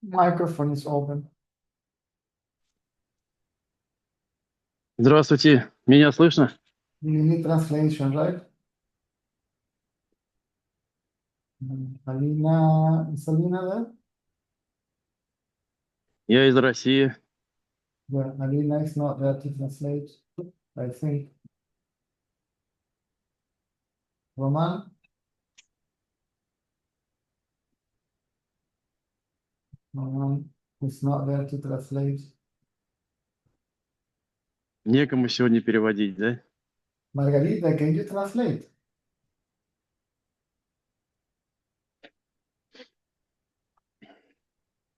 Microphone is open. Здравствуйте, меня слышно? You need translation, right? Alina, is Alina there? Я из России. Yeah, Alina is not there to translate, I think. Roman? Roman is not there to translate. Некому сегодня переводить, да? Margarita, can you translate?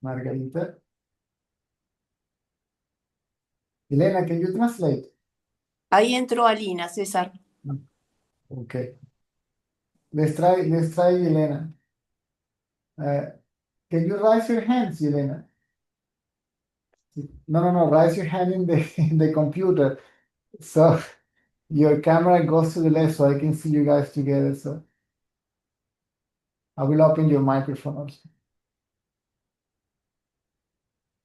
Margarita? Elena, can you translate? Ahí entró Alina, César. Okay. Let's try Elena. Can you raise your hands, Elena? No. Raise your hand in the computer. So your camera goes to the left so I can see you guys together. So I will open your microphone also.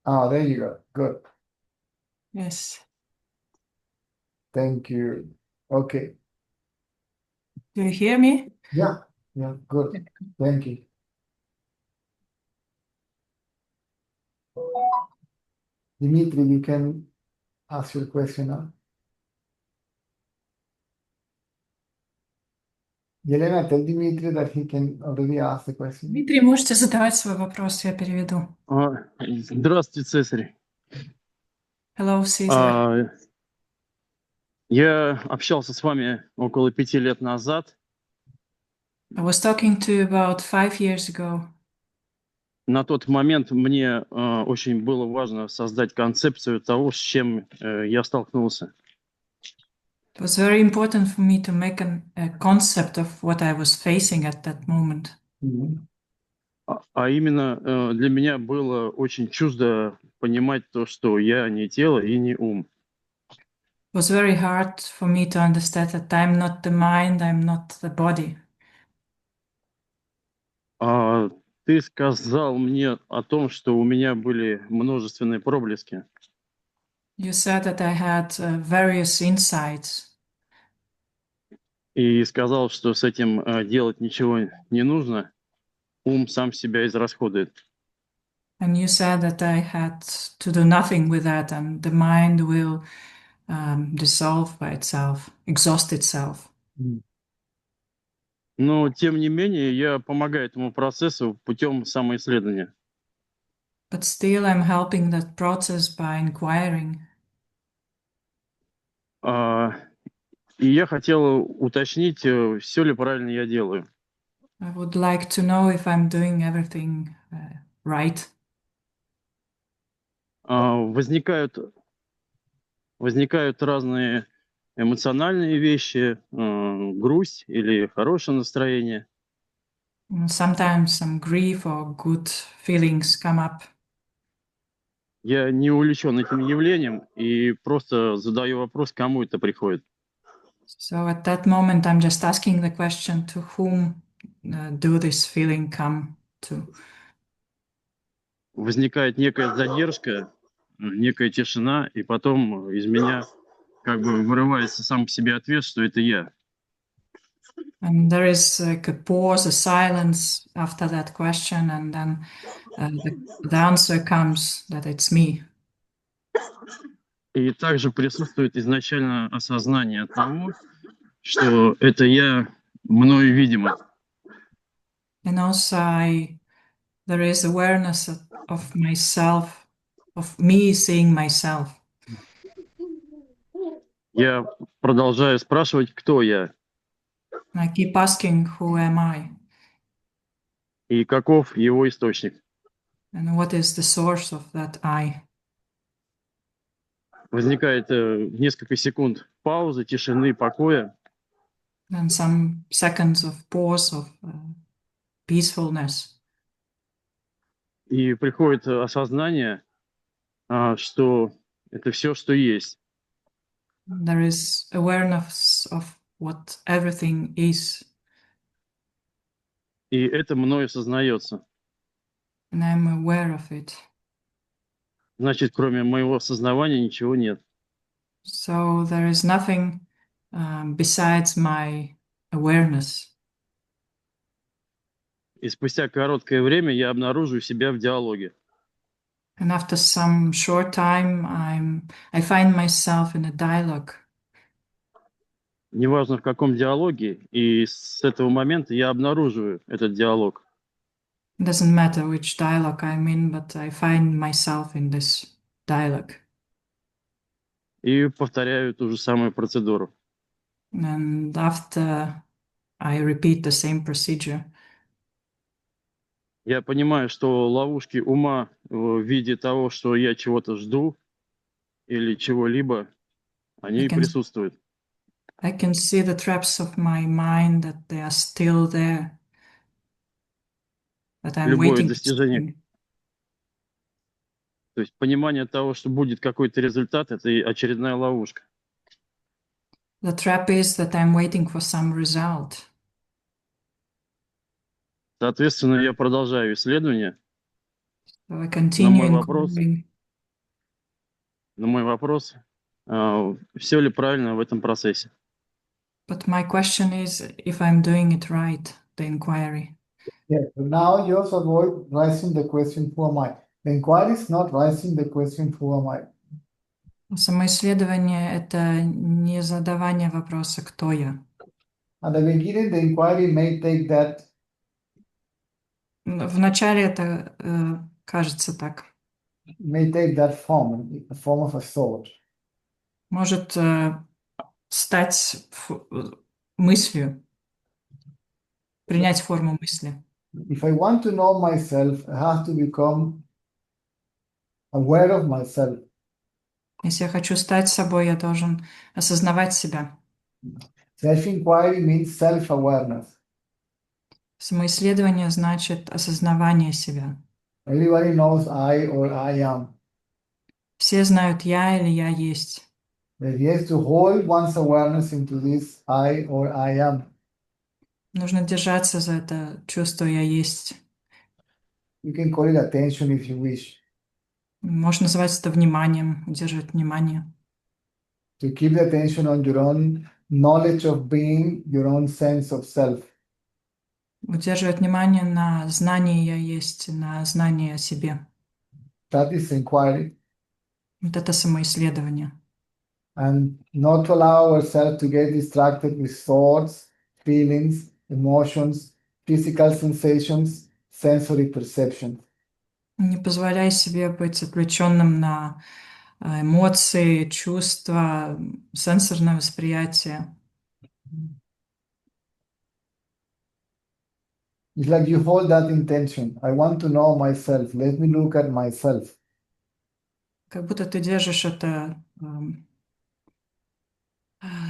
Oh, there you go. Good. Yes. Thank you. Okay. Do you hear me? Yeah, good. Thank you. Dimitri, you can ask your question now. Елена, tell Dimitri that he can already ask the question. Дмитрий, можете задавать свой вопрос, я переведу. Здравствуйте, Цесарь. Hello, Caesar. Я общался с вами около 5 лет назад. I was talking to you about 5 years ago. На тот момент мне очень было важно создать концепцию того, с чем я столкнулся. It was very important for me to make a concept of what I was facing at that moment. А именно для меня было очень чуждо понимать то, что я не тело и не ум. It was very hard for me to understand that I'm not the mind, I'm not the body. Ты сказал мне о том, что у меня были множественные проблески. You said that I had various insights. И сказал, что с этим делать ничего не нужно, ум сам себя израсходует. And you said that I had to do nothing with that and the mind will dissolve by itself, exhaust itself. Но, тем не менее, я помогаю этому процессу путем самоисследования. But still I'm helping that process by inquiring. И я хотел уточнить, все ли правильно я делаю. I would like to know if I'm doing everything right. Возникают разные эмоциональные вещи, грусть или хорошее настроение. Sometimes some grief or good feelings come up. Я не увлечен этим явлением и просто задаю вопрос, кому это приходит. So at that moment, I'm just asking the question, to whom do this feeling come to? Возникает некая задержка, некая тишина, и потом из меня как бы вырывается сам по себе ответ, что это я. And there is like a pause, a silence after that question, and then the answer comes that it's me. И также присутствует изначально осознание того, что это я мною видимо. And also there is awareness of myself, of me seeing myself. Я продолжаю спрашивать, кто я I keep asking, who am I? и каков его источник. And what is the source of that I? Возникает несколько секунд паузы, тишины, покоя. And some seconds of pause, of peacefulness. И приходит осознание, что это все, что есть. There is awareness of what everything is. И это мною осознается. and I'm aware of it. Значит, кроме моего сознавания ничего нет. So there is nothing besides my awareness. И спустя короткое время я обнаруживаю себя в диалоге. And after some short time, I find myself in a dialogue. Неважно в каком диалоге, и с этого момента я обнаруживаю этот диалог. It doesn't matter which dialogue I'm in, but I find myself in this dialogue. И повторяю ту же самую процедуру. And after I repeat the same procedure, Я понимаю, что ловушки ума в виде того, что я чего-то жду или чего-либо, они присутствуют. I can see the traps of my mind that they are still there, that I'm Любое waiting for достижение, something. то есть понимание того, что будет какой-то результат, это и очередная ловушка. The trap is that I'm waiting for some result. Соответственно, я продолжаю исследование. So I На continue мой вопрос, все ли правильно в этом процессе? But my question is if I'm doing it right, the inquiry. Yeah, so now you also avoid raising the question, who am I? The inquiry is not raising the question, who am I? Самоисследование — это не задавание вопроса «кто я?». At the beginning, the inquiry may take that. Вначале это кажется так. May take that form, the form of a thought. Может стать мыслью, принять форму мысли. If I want to know myself, I have to become aware of myself. Если я хочу стать собой, я должен осознавать себя. Self-inquiry means self-awareness. Самоисследование значит осознавание себя. Everybody knows I or I am. Все знают «я» или «я есть». But yes, to hold one's awareness into this I or I am. Нужно держаться за это чувство «я есть». You can call it attention if you wish. Можно называть это вниманием, удерживать внимание. To keep the attention on your own knowledge of being, your own sense of self. Удерживать внимание на знании «я есть», на знании о себе. That is inquiry. Вот это самоисследование. And not to allow ourselves to get distracted with thoughts, feelings, emotions, physical sensations, sensory perceptions. Не позволяй себе быть отвлеченным на эмоции, чувства, сенсорное восприятие. It's like you hold that intention. I want to know myself. Let me look at myself. Как будто ты держишь это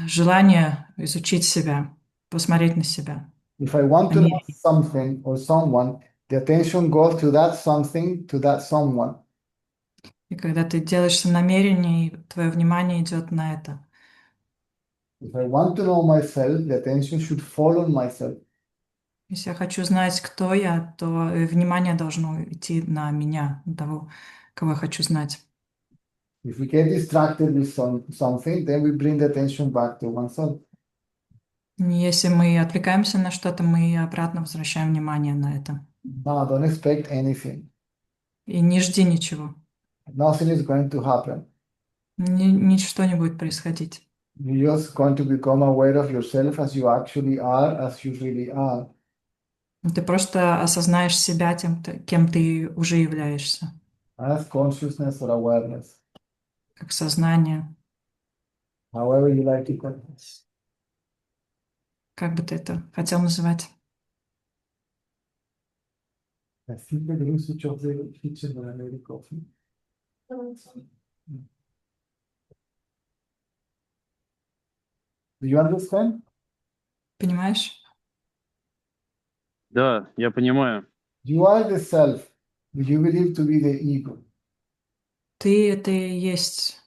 желание изучить себя, посмотреть на себя. If I want to know something or someone, the attention goes to that something, to that someone. И когда ты делаешь намерение, твое внимание идет на это. If I want to know myself, the attention should fall on myself. Если я хочу знать, кто я, то внимание должно идти на меня, на того, кого я хочу знать. If we get distracted with something, then we bring the attention back to oneself. Если мы отвлекаемся на что-то, мы обратно возвращаем внимание на это. Now, don't expect anything. И не жди ничего. Nothing is going to happen. Ничто не будет происходить. You're just going to become aware of yourself as you actually are, as you really are. Ты просто осознаешь себя тем, кем ты уже являешься. As consciousness or awareness. Как сознание. However you like to call it. Как бы ты это хотел называть? I think the usage of the kitchen when I made coffee. Do you understand? Понимаешь? Да, я понимаю. You are the self, which you believe to be the ego. Ты — это и есть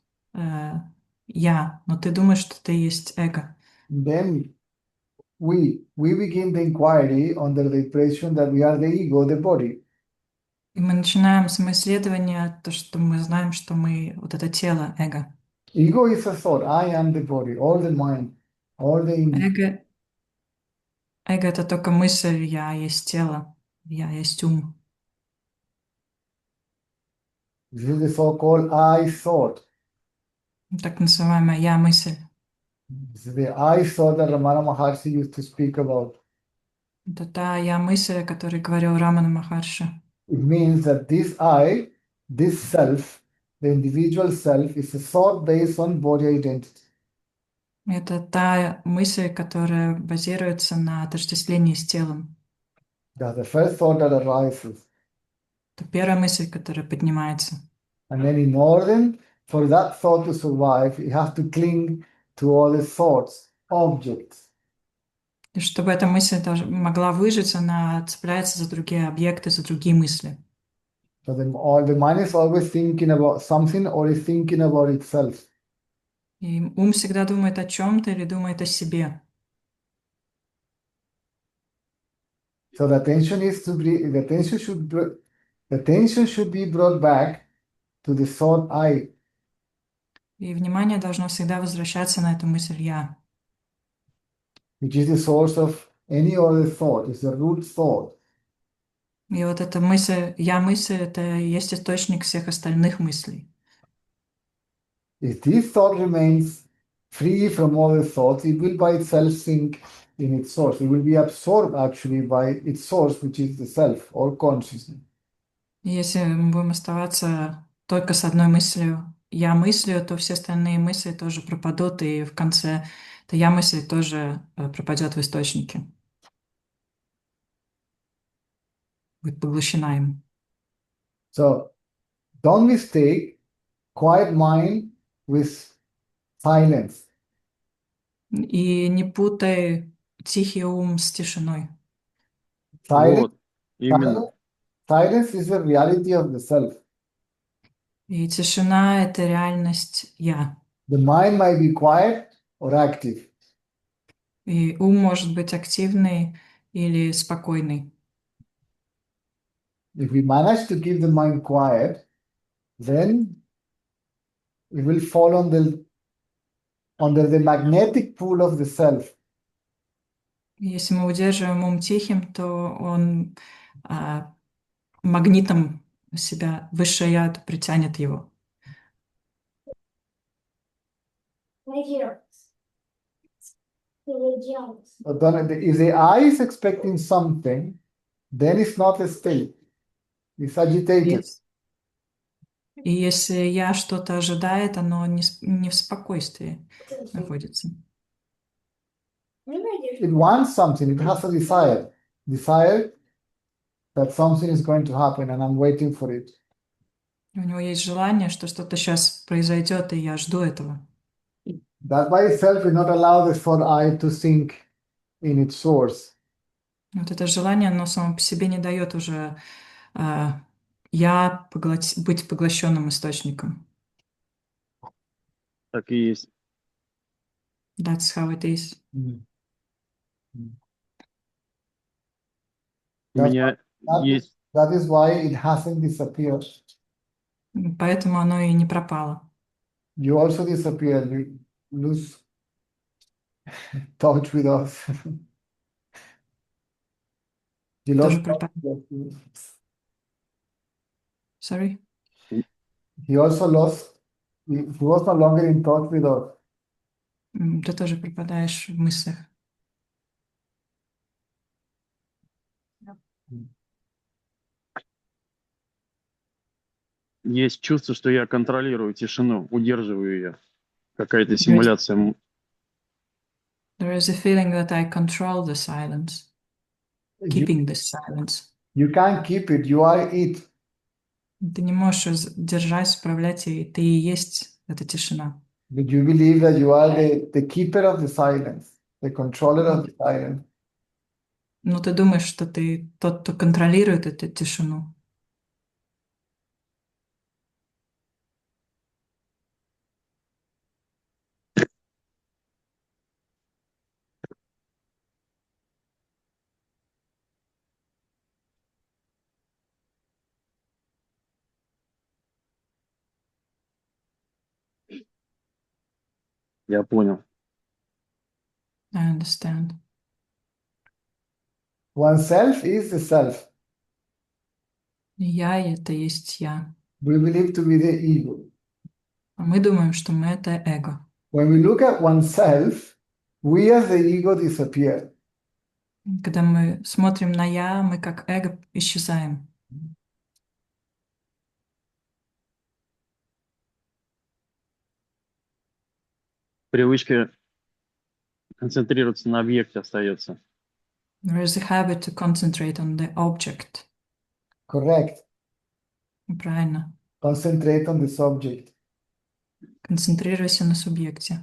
я, но ты думаешь, что ты есть эго. Then we begin the inquiry under the impression that we are the ego, the body. И мы начинаем самоисследование, то, что мы знаем, что мы вот это тело, эго. Ego is a thought. I am the body, all the mind, all the Эго, эго — это только мысль, я есть тело, я есть ум. this is the so-called I thought. Так называемая я-мысль. This is the I thought that Ramana Maharshi used to speak about. Это та я-мысль, о которой говорил Рамана Махарши. It means that this I, this self, the individual self, is a thought based on body identity. Это та мысль, которая базируется на отождествлении с телом. That's the first thought that arises. Это первая мысль, которая поднимается. And then in order for that thought to survive, it has to cling to all the thoughts, objects. И чтобы эта мысль могла выжить, она цепляется за другие объекты, за другие мысли. So the mind is always thinking about something or is thinking about itself. И ум всегда думает о чем-то или думает о себе. So the attention is to be, the attention should be brought back to the thought I. И внимание должно всегда возвращаться на эту мысль «я», Which is the source of any other thought, is the root thought. и вот эта мысль «я-мысль» — это и есть источник всех остальных мыслей. If this thought remains free from other thoughts, it will by itself sink in its source. It will be absorbed actually by its source, which is the self or consciousness. И если мы будем оставаться только с одной мыслью «я-мыслью», то все остальные мысли тоже пропадут, и в конце эта «я-мысль» тоже пропадет в источнике, будет поглощена им. So don't mistake quiet mind with silence. И не путай тихий ум с тишиной. Silence, Вот, именно. silence is the reality of the self. И тишина — это реальность «я». The mind might be quiet or active. И ум может быть активный или спокойный. If we manage to keep the mind quiet, then it will fall under the magnetic pull of the self. И если мы удерживаем ум тихим, то он магнитом себя, высшее «я» притянет его. But then if the eye is expecting something, then it's not a state. It's agitated. И если «я» что-то ожидает, оно не в спокойствии находится. It wants something. It has a desire. Desire that something is going to happen and I'm waiting for it. У него есть желание, что что-то сейчас произойдет, и я жду этого. That by itself will not allow the thought eye to sink in its source. Вот это желание, оно само по себе не дает уже «я» быть поглощенным источником. Так и есть. That's how it is. У меня есть That is why it hasn't disappeared. Поэтому оно и не пропало. You also disappear. You lose touch with us. You Тоже lost touch пропало. with us. Sorry? He also lost, he was no longer in touch with us. Ты тоже пропадаешь в мыслях. есть чувство, что я контролирую тишину, удерживаю ее. Какая-то симуляция. There is a feeling that I control the silence, keeping this silence. You can't keep it. You are it. Ты не можешь держать, управлять, и ты и есть эта тишина. But you believe that you are the keeper of the silence, the controller of the silence. Но ты думаешь, что ты тот, кто контролирует эту тишину. Я понял. I understand. Oneself is the self. Я — это есть я. We believe to be the ego. А мы думаем, что мы — это эго. When we look at oneself, we as the ego disappear. Когда мы смотрим на я, мы как эго исчезаем. Привычка концентрироваться на объекте остается. There is a habit to concentrate on the object. Correct. Правильно. Concentrate on the subject. Концентрируйся на субъекте.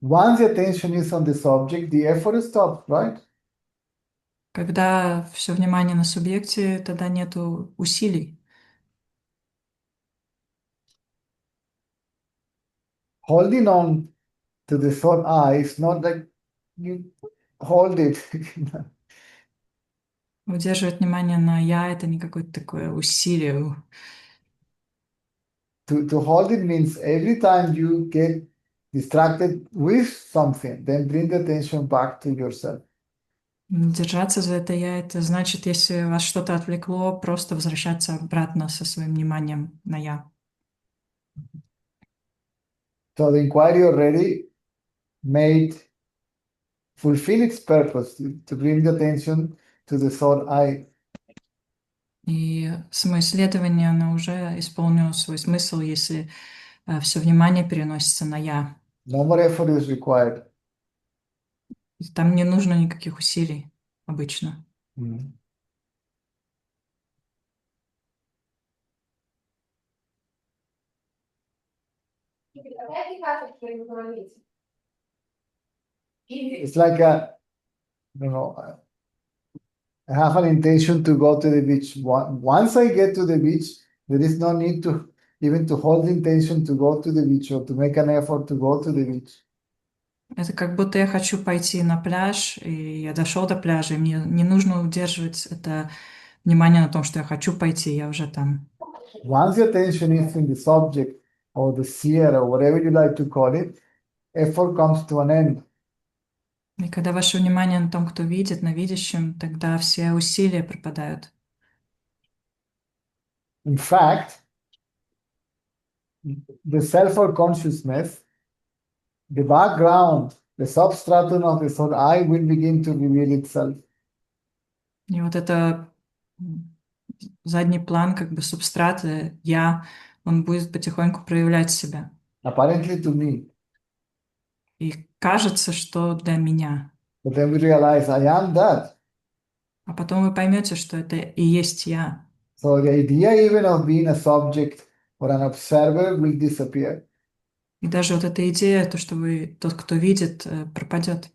Once the attention is on the subject, the effort stops, right? Когда все внимание на субъекте, тогда нету усилий. Holding on to the thought I is not like you hold it. Удерживать внимание на я — это не какое-то такое усилие. To hold it means every time you get distracted with something, then bring the attention back to yourself. Держаться за это я — это значит, если вас что-то отвлекло, просто возвращаться обратно со своим вниманием на я. So the inquiry already made fulfill its purpose to bring the attention to the thought I. И самоисследование, оно уже исполнило свой смысл, если все внимание переносится на я. No more effort is required. И там не нужно никаких усилий обычно. It's like I have an intention to go to the beach. Once I get to the beach, there is no need to even to hold the intention to go to the beach or to make an effort to go to the beach. Это как будто я хочу пойти на пляж, и я дошел до пляжа, и мне не нужно удерживать это внимание на том, что я хочу пойти, я уже там. Once the attention is in the subject or the seer or whatever you like to call it, effort comes to an end. И когда ваше внимание на том, кто видит, на видящем, тогда все усилия пропадают. In fact, the self or consciousness, the background, the substratum of the thought I will begin to reveal itself. И вот это задний план, как бы субстрат, я, он будет потихоньку проявлять себя. Apparently to me. И кажется, что для меня. But then we realize I am that. А потом вы поймете, что это и есть я. So the idea even of being a subject or an observer will disappear. И даже вот эта идея, то, что вы тот, кто видит, пропадет.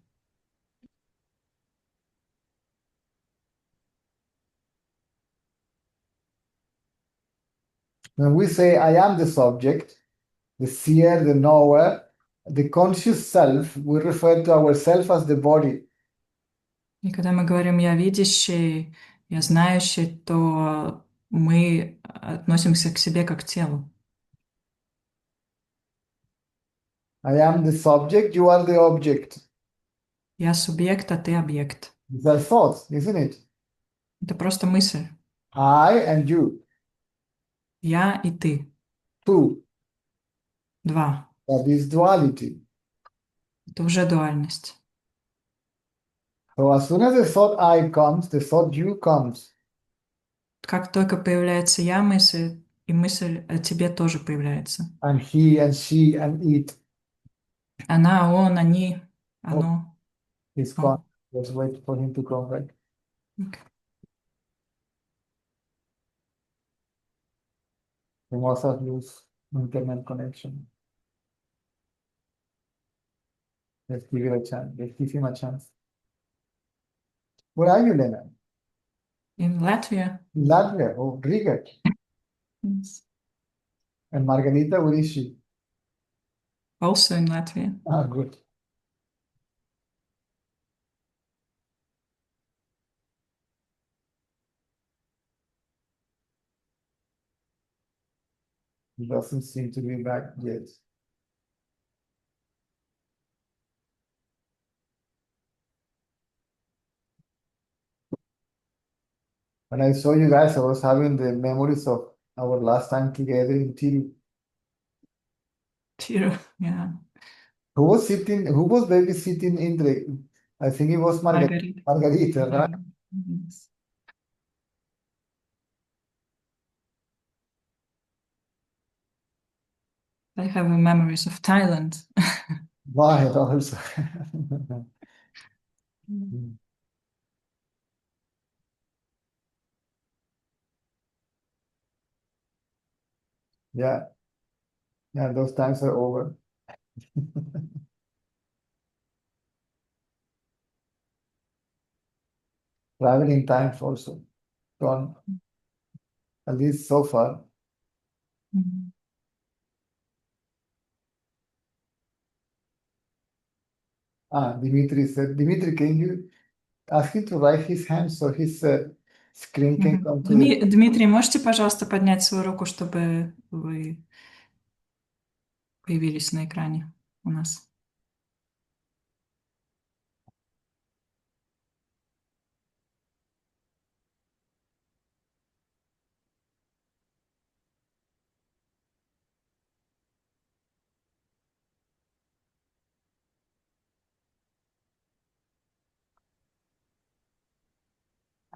When we say I am the subject, the seer, the knower, the conscious self, we refer to ourself as the body. И когда мы говорим «я видящий», «я знающий», то мы относимся к себе как к телу. I am the subject, you are the object. Я субъект, а ты объект. These are thoughts, isn't it? Это просто мысль. I and you, Я и ты. two. Два. That is duality. Это уже дуальность. So as soon as the thought I comes, the thought you comes. Как только появляется я мысль, и мысль о тебе тоже появляется. And he and she and it Она, он, они, оно. is Oh. gone. Let's wait for him to come back. Okay. We must have lose internet connection. Let's give it a chance. Let's give him a chance. Where are you, Lena? In Latvia. Latvia. Oh, Riga. Yes. And Margarita, where is she? Also in Latvia. Ah, good. He doesn't seem to be back yet. When I saw you guys, I was having the memories of our last time together in Tiru. Tiru, yeah. Who was babysitting Indre? I think it was Margarita. Margarita, right? Yes. I have memories of Thailand. Why also? Yeah. Yeah, those times are over. Traveling times also gone, at least so far. Mhm. Dimitri said, Dimitri, can you ask him to raise his hand so his screen can come to the... Дмитрий, можете, пожалуйста, поднять свою руку, чтобы вы появились на экране у нас?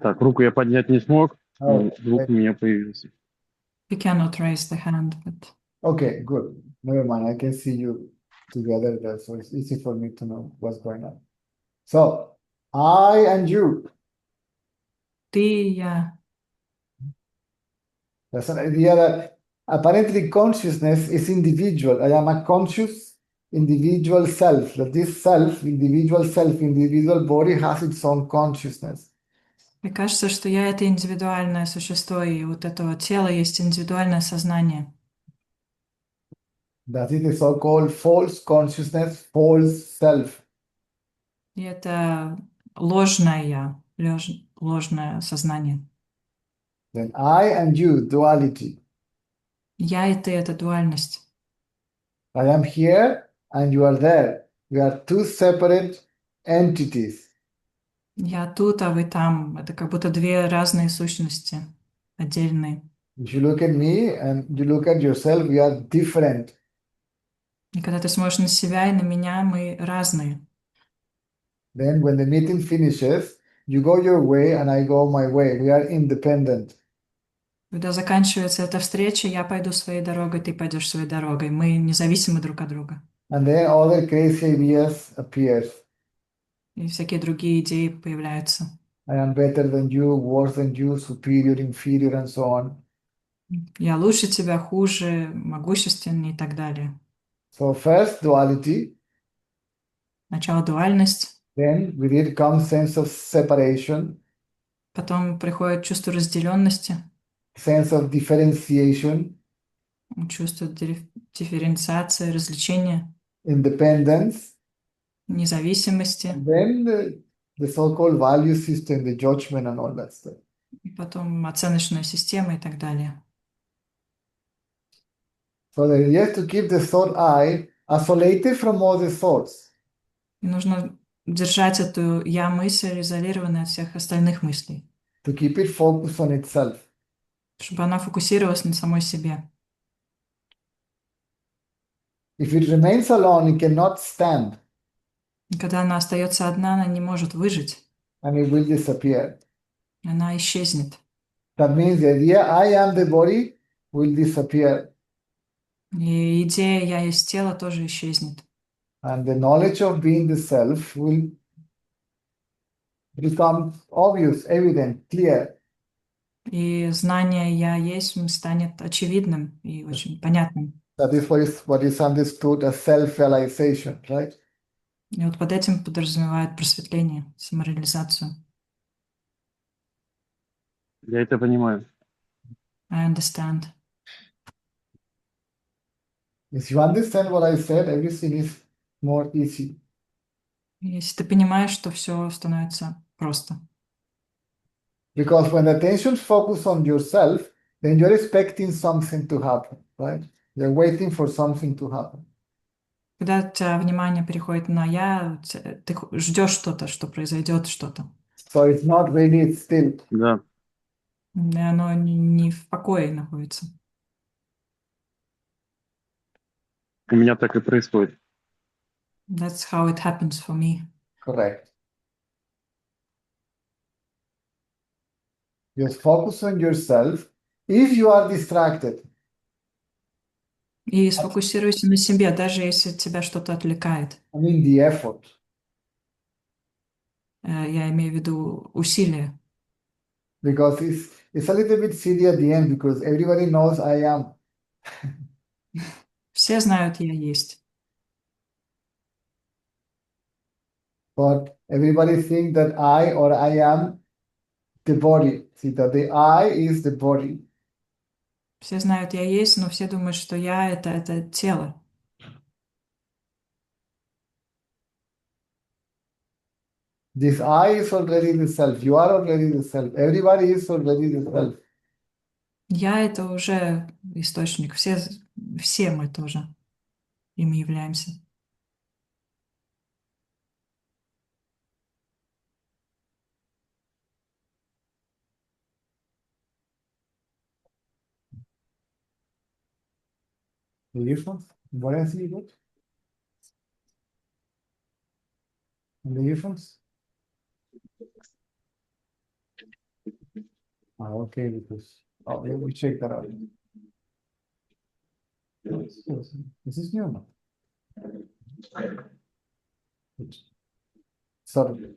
Так, руку я поднять не смог, Oh, звук у меня появился. You cannot raise the hand, but... okay, good. Never mind. I can see you together there, so it's easy for me to know what's going on. So, I and you. Ты и я. That's an idea that apparently consciousness is individual. I am a conscious individual self. That this self, individual body has its own consciousness. Мне кажется, что я — это индивидуальное существо, и вот этого тела есть индивидуальное сознание. That is the so-called false consciousness, false self. И это ложное я, ложное сознание. Then I and you, duality. Я и ты — это дуальность. I am here and you are there. We are two separate entities. Я тут, а вы там. Это как будто две разные сущности, отдельные. If you look at me and you look at yourself, we are different. И когда ты смотришь на себя и на меня, мы разные. Then when the meeting finishes, you go your way and I go my way. We are independent. Когда заканчивается эта встреча, я пойду своей дорогой, ты пойдешь своей дорогой. Мы независимы друг от друга. And then other crazy ideas appears. И всякие другие идеи появляются. I am better than you, worse than you, superior, inferior, and so on. Я лучше тебя, хуже, могущественнее и так далее. So first duality, Сначала дуальность, then with it comes sense of separation, потом приходит чувство разделенности, sense of differentiation, чувство дифференциации, развлечения, independence, независимости, and then the so-called value system, the judgment and all that stuff. и потом оценочная система и так далее. So the idea is to keep the thought I isolated from all the thoughts. И нужно держать эту я-мысль изолированной от всех остальных мыслей, To keep it focused on itself. чтобы она фокусировалась на самой себе. If it remains alone, it cannot stand И когда она остается одна, она не может выжить, and it will disappear. она исчезнет. That means the idea I am the body will disappear. И идея «я есть тело» тоже исчезнет. And the knowledge of being the self will become obvious, evident, clear. И знание «я есть» станет очевидным и очень понятным. That is what is understood as self-realization, right? И вот под этим подразумевает просветление, самореализацию. Я это понимаю. I understand. If you understand what I said, everything is more easy. Если ты понимаешь, что все становится просто. Because when the attention focuses on yourself, then you're expecting something to happen. right? You're waiting for something to happen. Когда у тебя внимание переходит на «я», ты ждешь что-то, что произойдет что-то. So it's not really, it's still. Да. И оно не в покое находится. У меня так и происходит. That's how it happens for me. Correct. Just focus on yourself. If you are distracted, И сфокусируйся на себе, даже если тебя что-то отвлекает. I mean the effort. Я имею в виду усилия. Because it's a little bit silly at the end because everybody knows I am. Все знают, я есть. But everybody think that I or I am the body. See that the I is the body. Все знают, я есть, но все думают, что я — это тело. This I is already the self. You are already the self. Everybody is already the self. Я — это уже источник. Все мы тоже ими являемся. The earphones? What else you got? And the earphones? Okay, because we check that out. Yes, this is new now. Sorry.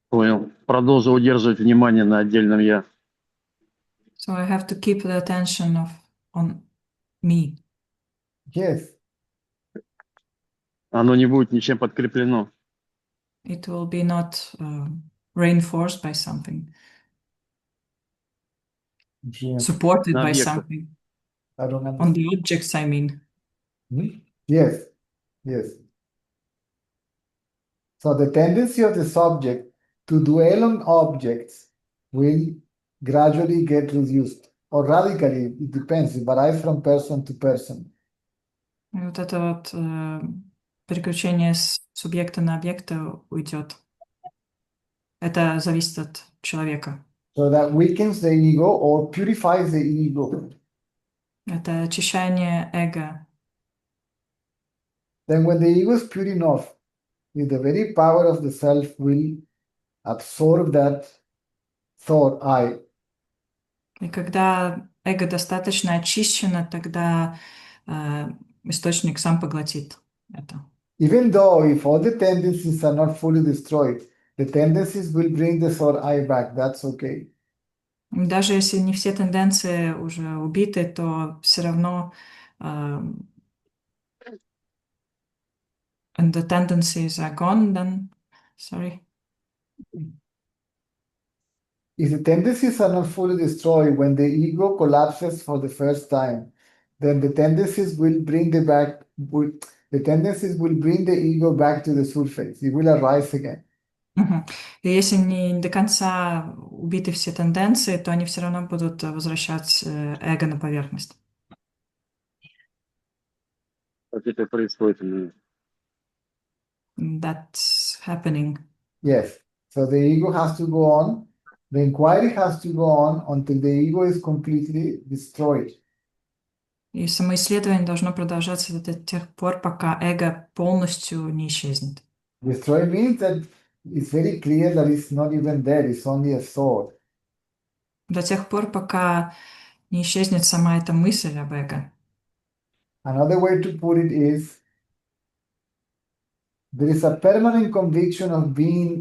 Понял. Продолжу удерживать внимание на отдельном я. So I have to keep the attention on me. Yes. Оно не будет ничем подкреплено. It will be not reinforced by something, supported На by объектах. something. I don't On understand. the objects, I mean. Yes. Yes. So the tendency of the subject to dwell on objects will gradually get reduced or radically, it depends, it varies from person to person. И вот это вот переключение с субъекта на объекта уйдет. Это зависит от человека. So that weakens the ego or purifies the ego. Это очищение эго. Then when the ego is pure enough, the very power of the self will absorb that thought I. И когда эго достаточно очищено, тогда источник сам поглотит это. Even though if all the tendencies are not fully destroyed, the tendencies will bring the thought I back. That's okay. Даже если не все тенденции уже убиты, то все равно and the tendencies are gone, then, sorry. If the tendencies are not fully destroyed when the ego collapses for the first time, then the tendencies will bring the tendencies will bring the ego back to the surface. It will arise again. И если не до конца убиты все тенденции, то они все равно будут возвращать эго на поверхность. Так это происходит у меня. That's happening. Yes. So the ego has to go on. The inquiry has to go on until the ego is completely destroyed. И самоисследование должно продолжаться до тех пор, пока эго полностью не исчезнет. Destroy means that it's very clear that it's not even there, it's only a thought. До тех пор, пока не исчезнет сама эта мысль об эго. Another way to put it is there is a permanent conviction of being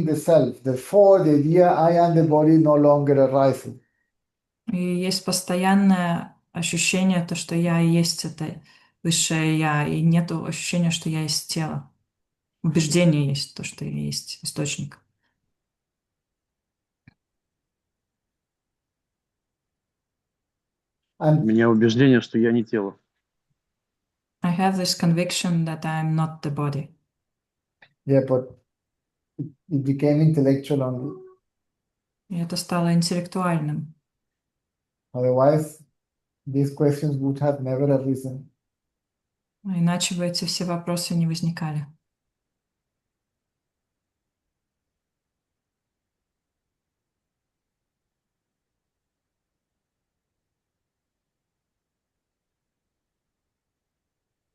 the self. Therefore, the idea I am the body no longer arises. И есть постоянное ощущение, то, что я и есть это высшее я, и нет ощущения, что я есть тело. Убеждение есть то, что я есть источник. У And меня убеждение, что я не тело. I have this conviction that I am not the body. yeah, but it became intellectual only. И это стало интеллектуальным. Otherwise, these questions would have never arisen. Иначе бы эти все вопросы не возникали.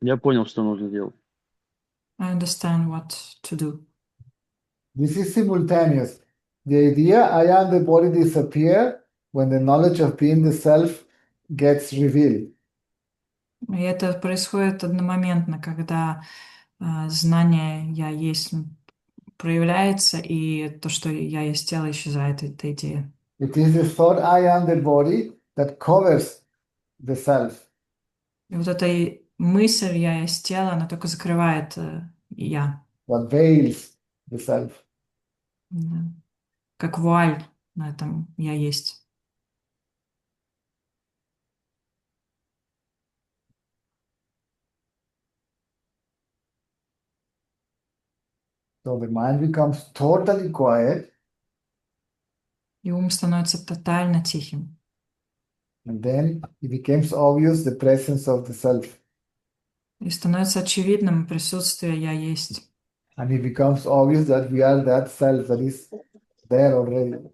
Я понял, что нужно делать. I understand what to do. This is simultaneous. The idea I am the body disappear when the knowledge of being the self gets revealed. И это происходит одномоментно, когда знание «я есть» проявляется, и то, что «я есть тело», исчезает, эта идея. It is the thought I am the body that covers the self. И вот эта мысль «я есть тело», она только закрывает «я». What veils the self. Да. Как вуаль на этом «я есть». So the mind becomes totally quiet, И ум становится тотально тихим. and then it becomes obvious the presence of the self. И становится очевидным присутствие «я есть». And it becomes obvious that we are that self that is there already.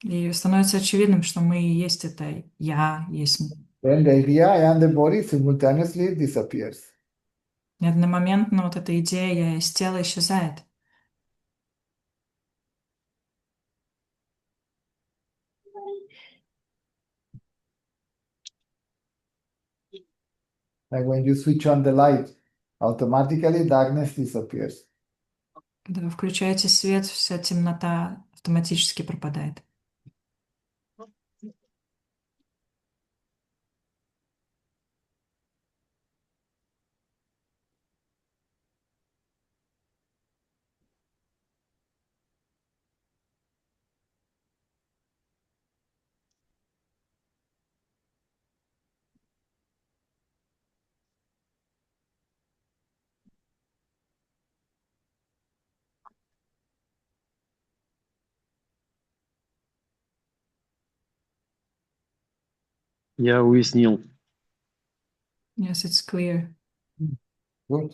И становится очевидным, что мы и есть это «я есть». Then the idea I am the body simultaneously disappears. И одномоментно вот эта идея «я есть тело» исчезает. Like when you switch on the light, automatically darkness disappears. Когда вы включаете свет, вся темнота автоматически пропадает. Я уяснил. Yes, it's clear. Good.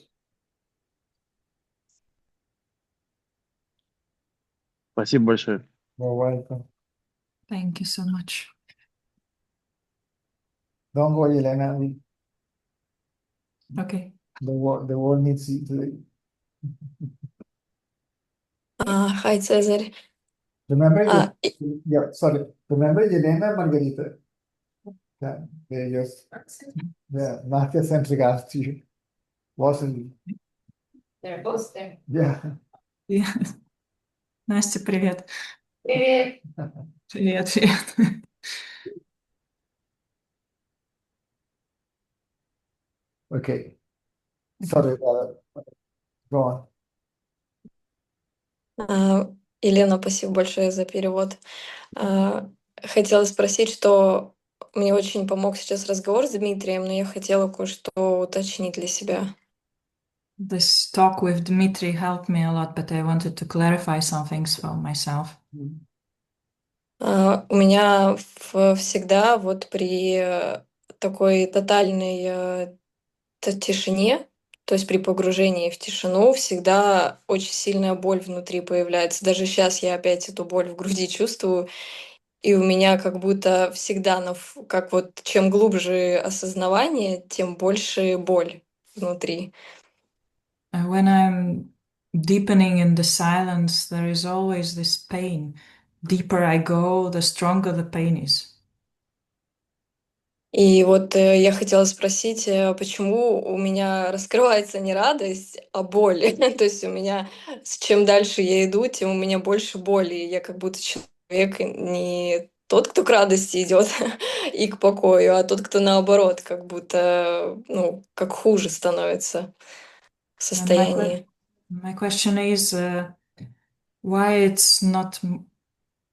Спасибо большое. You're welcome. Thank you so much. Don't worry, Elena. Okay. The world needs you today. Hi, Цезарь. Remember, А, yeah, sorry. Remember Elena and Margarita? Yeah, they just, yeah, Nastya sent regards to you. Wasn't They're both there. yeah. И- Настя, привет. Привет. Привет, привет. Okay. Sorry, go on. Елена, спасибо большое за перевод. Хотела спросить, что мне очень помог сейчас разговор с Дмитрием, но я хотела кое-что уточнить для себя. This talk with Dmitry helped me a lot, but I wanted to clarify some things for myself. У меня всегда вот при такой тотальной тишине, то есть при погружении в тишину, всегда очень сильная боль внутри появляется. Даже сейчас я опять эту боль в груди чувствую, и у меня как будто всегда, как вот чем глубже осознавание, тем больше боль внутри. When I'm deepening in the silence, there is always this pain. Deeper I go, the stronger the pain is. И вот я хотела спросить, почему у меня раскрывается не радость, а боль. То есть у меня, чем дальше я иду, тем у меня больше боли. И я как будто человек не тот, кто к радости идет и к покою, а тот, кто наоборот, как будто, ну, как хуже становится в And my, состоянии. my question is why it's not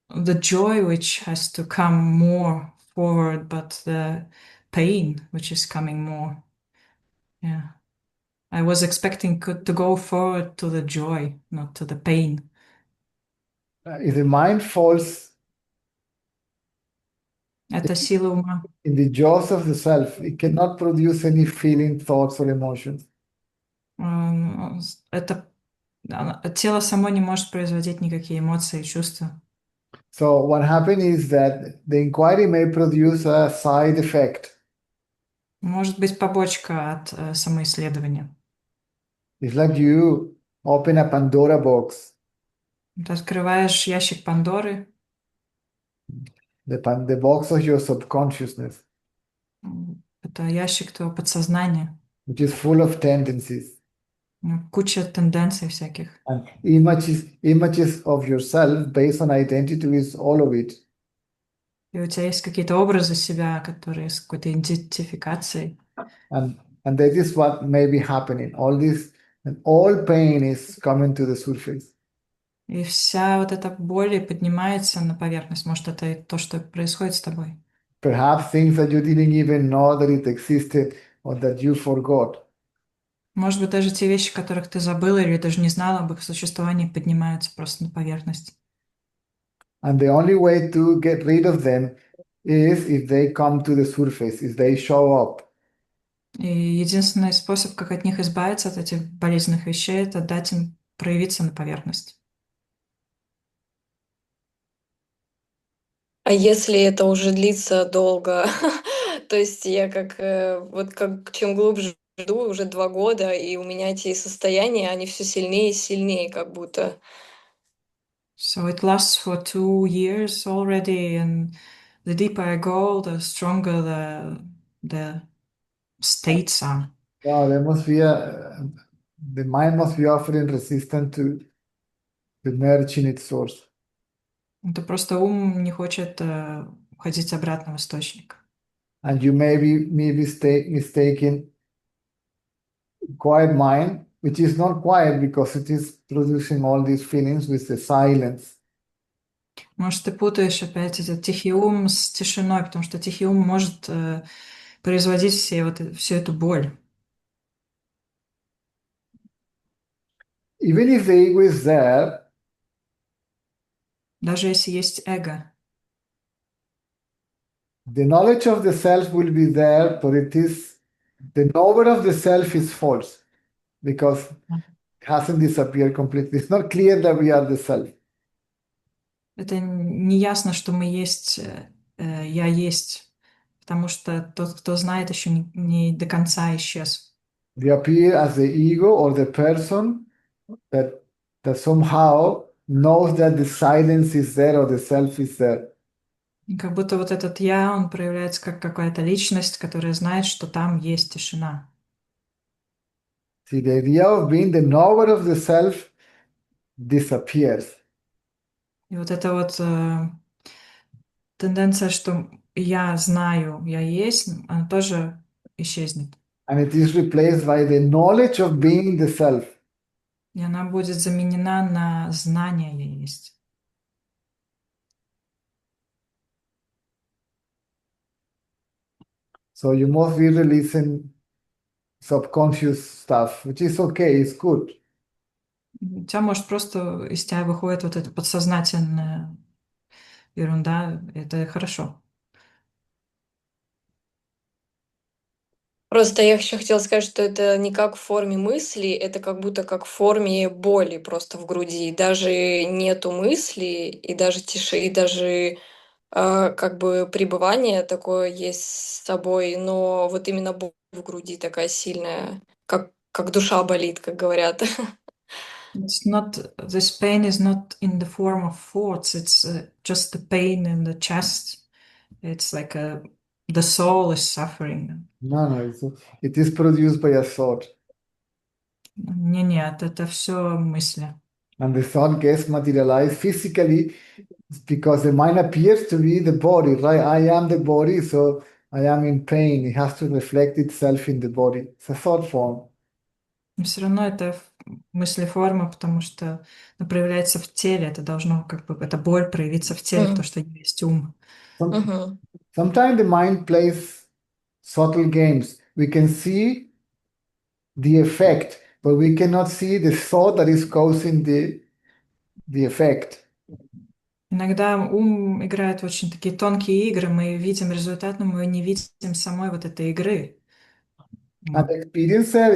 the joy which has to come more forward, but the pain which is coming more. Yeah. I was expecting to go forward to the joy, not to the pain. If the mind falls Это сила ума. In the jaws of the self, it cannot produce any feeling, thoughts, or emotions. Это тело само не может производить никакие эмоции и чувства. So what happens is that the inquiry may produce a side effect. Может быть побочка от самоисследования. It's like you open a Pandora box. Ты открываешь ящик Пандоры, The box of your subconsciousness, это ящик твоего подсознания, which is full of tendencies куча тенденций всяких. and images of yourself based on identity is all of it. И у тебя есть какие-то образы себя, которые с какой-то идентификацией. And that is what may be happening. All this and all pain is coming to the surface. И вся вот эта боль поднимается на поверхность. Может, это и то, что происходит с тобой. Perhaps things that you didn't even know that it existed or that you forgot. Может быть, даже те вещи, которых ты забыла или даже не знала об их существовании, поднимаются просто на поверхность. And the only way to get rid of them is if they come to the surface, if they show up. И единственный способ, как от них избавиться, от этих болезненных вещей, это дать им проявиться на поверхность. А если это уже длится долго, то есть я чем глубже жду, уже 2 года, и у меня эти состояния, они все сильнее и сильнее, как будто. So it lasts for 2 years already, and the deeper I go, the stronger the states are. Wow, the mind must be often resistant to merge in its source. Это просто ум не хочет уходить обратно в источник. And you may be mistaken quiet mind, which is not quiet because it is producing all these feelings with the silence. Может, ты путаешь опять этот тихий ум с тишиной, потому что тихий ум может производить всю эту боль. Even if the ego is there, Даже если есть эго, the knowledge of the self will be there, but the knower of the self is false because it hasn't disappeared completely. It's not clear that we are the self. это не ясно, что мы есть, я есть, потому что тот, кто знает, еще не до конца исчез. They appear as the ego or the person that somehow knows that the silence is there or the self is there. И как будто вот этот я, он проявляется как какая-то личность, которая знает, что там есть тишина. See, the idea of being the knower of the self disappears. И вот эта вот тенденция, что я знаю, я есть, она тоже исчезнет. And it is replaced by the knowledge of being the self. И она будет заменена на знание я есть. So you must be releasing subconscious stuff, which is okay, it's good. У тебя, может, просто из тебя выходит вот эта подсознательная ерунда, это хорошо. Просто я еще хотела сказать, что это не как в форме мысли, это как будто как в форме боли просто в груди. Даже нету мысли, и даже и даже как бы пребывание такое есть с собой, но вот именно боль в груди такая сильная, как душа болит, как говорят. It's not, this pain is not in the form of thoughts, it's just the pain in the chest. It's like the soul is suffering. No, it is produced by a thought. Нет, это все мысли. And the thought gets materialized physically because the mind appears to be the body, right? I am the body, so I am in pain. It has to reflect itself in the body. It's a thought form. Но все равно это мыслеформа, потому что она проявляется в теле. Это должно как бы, эта боль проявиться в теле, потому что есть ум. Sometimes the mind plays subtle games. We can see the effect, but we cannot see the thought that is causing the effect. Иногда ум играет очень такие тонкие игры, мы видим результат, но мы не видим самой вот этой игры. And the experiencer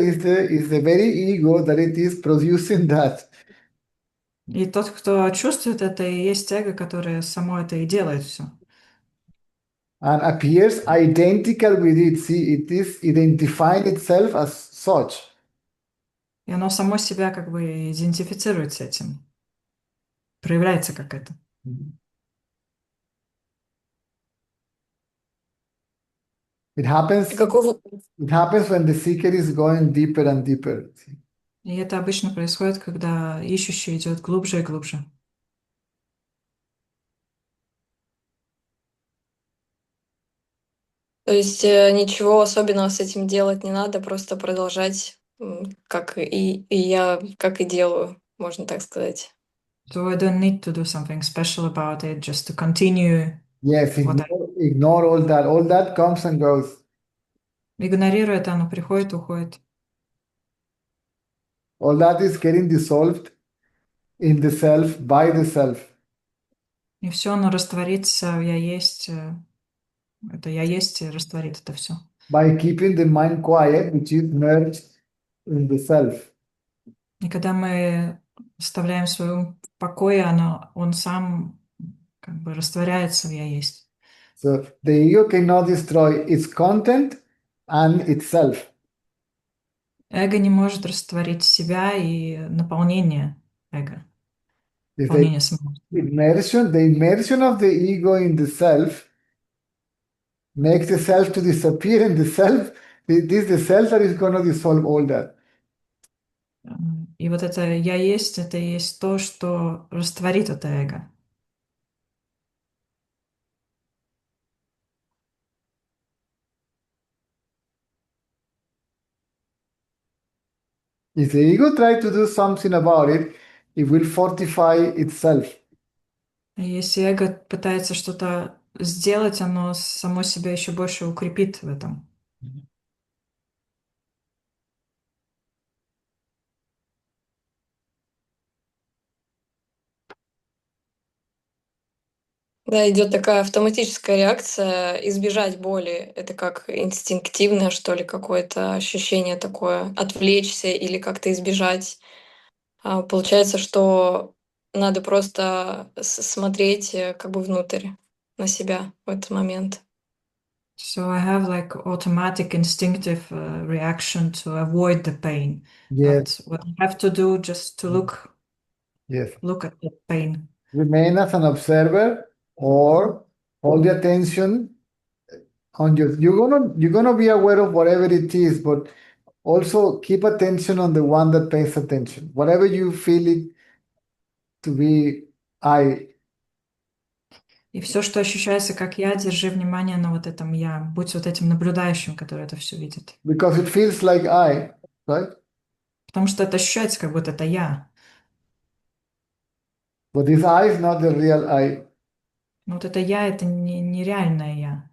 is the very ego that it is producing that. И тот, кто чувствует это, и есть эго, которое само это и делает все. And appears identical with it. See, it is identifying itself as such. И оно само себя как бы идентифицирует с этим, проявляется как это. It happens. Какого... It happens when the seeker is going deeper and deeper. See? И это обычно происходит, когда ищущий идет глубже и глубже. То есть ничего особенного с этим делать не надо, просто продолжать, как и я, как и делаю, можно так сказать. So I don't need to do something special about it, just to continue. Yes, Вот ignore all that. All that comes and goes. игнорируя это, оно приходит, уходит. All that is getting dissolved in the self by the self. И все оно растворится в я есть. Это я есть и растворит это все. By keeping the mind quiet, which is merged in the self. И когда мы оставляем свой ум в покое, он сам как бы растворяется в я есть. So the ego cannot destroy its content and itself. Эго не может растворить себя и наполнение эго. If Наполнение самого. the immersion of the ego in the self makes the self to disappear in the self. This is the self that is going to dissolve all that. И вот это я есть, это и есть то, что растворит это эго. If the ego tries to do something about it, it will fortify itself. И если эго пытается что-то сделать, оно само себя еще больше укрепит в этом. Да, идет такая автоматическая реакция избежать боли. Это как инстинктивное, что ли, какое-то ощущение такое, отвлечься или как-то избежать. Получается, что надо просто смотреть как бы внутрь на себя в этот момент. So I have like automatic instinctive reaction to avoid the pain. Yes, But what I have to do just to yes. look at the pain. Remain as an observer or hold the attention on you're gonna be aware of whatever it is, but also keep attention on the one that pays attention. Whatever you feel it to be I, И все, что ощущается как я, держи внимание на вот этом я. Будь вот этим наблюдающим, который это все видит. because it feels like I, right? Потому что это ощущается, как будто это я. But this I is not the real I. Но вот это я, это нереальное я.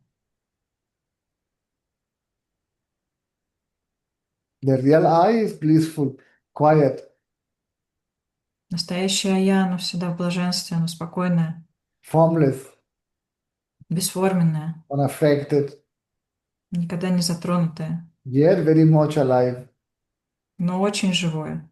The real I is blissful, quiet, Настоящее я, оно всегда в блаженстве, оно спокойное, formless, бесформенное, unaffected, никогда не затронутое, yet very much alive. но очень живое.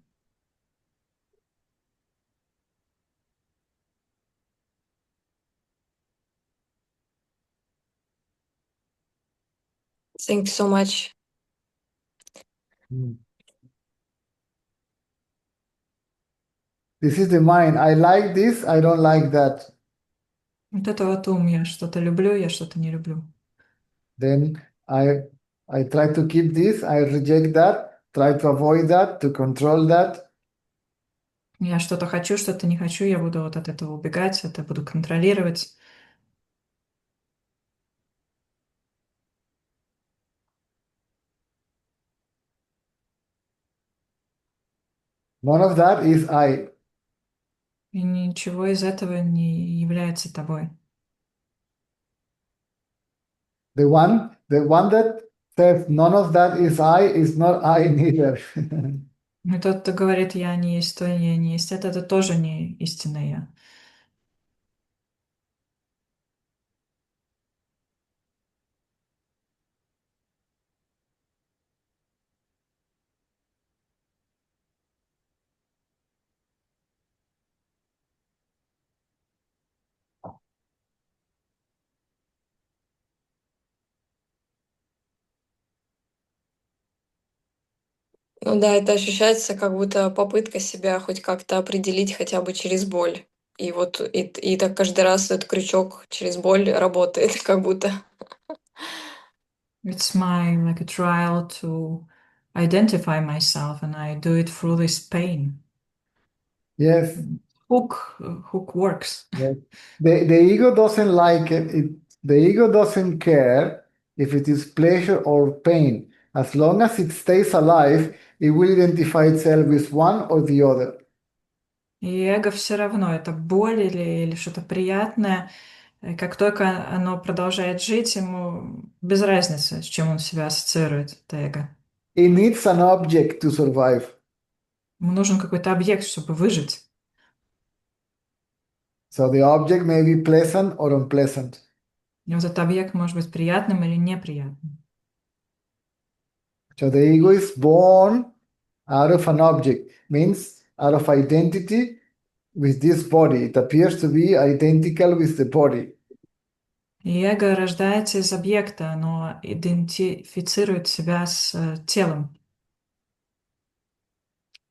Thank you so much. Mm. This is the mind. I like this, I don't like that. Вот это вот ум, я что-то люблю, я что-то не люблю. Then I try to keep this, I reject that, try to avoid that, to control that. Я что-то хочу, что-то не хочу, я буду вот от этого убегать, это буду контролировать. None of that is I. И ничего из этого не является тобой. The one that says none of that is I is not I neither. И тот, кто говорит, я не есть то, я не есть это тоже не истинное я. Ну да, это ощущается как будто попытка себя хоть как-то определить хотя бы через боль. И вот и так каждый раз этот крючок через боль работает, как будто. It's my like a trial to identify myself, and I do it through this pain. Yes, Hook works. yes. The ego doesn't like it. The ego doesn't care if it is pleasure or pain. As long as it stays alive, it will identify itself with one or the other. И эго все равно, это боль или что-то приятное. И как только оно продолжает жить, ему без разницы, с чем он себя ассоциирует, это эго. It needs an object to survive. Ему нужен какой-то объект, чтобы выжить. So the object may be pleasant or unpleasant. И вот этот объект может быть приятным или неприятным. So the ego is born out of an object, means out of identity with this body. It appears to be identical with the body. И эго рождается из объекта, оно идентифицирует себя с телом.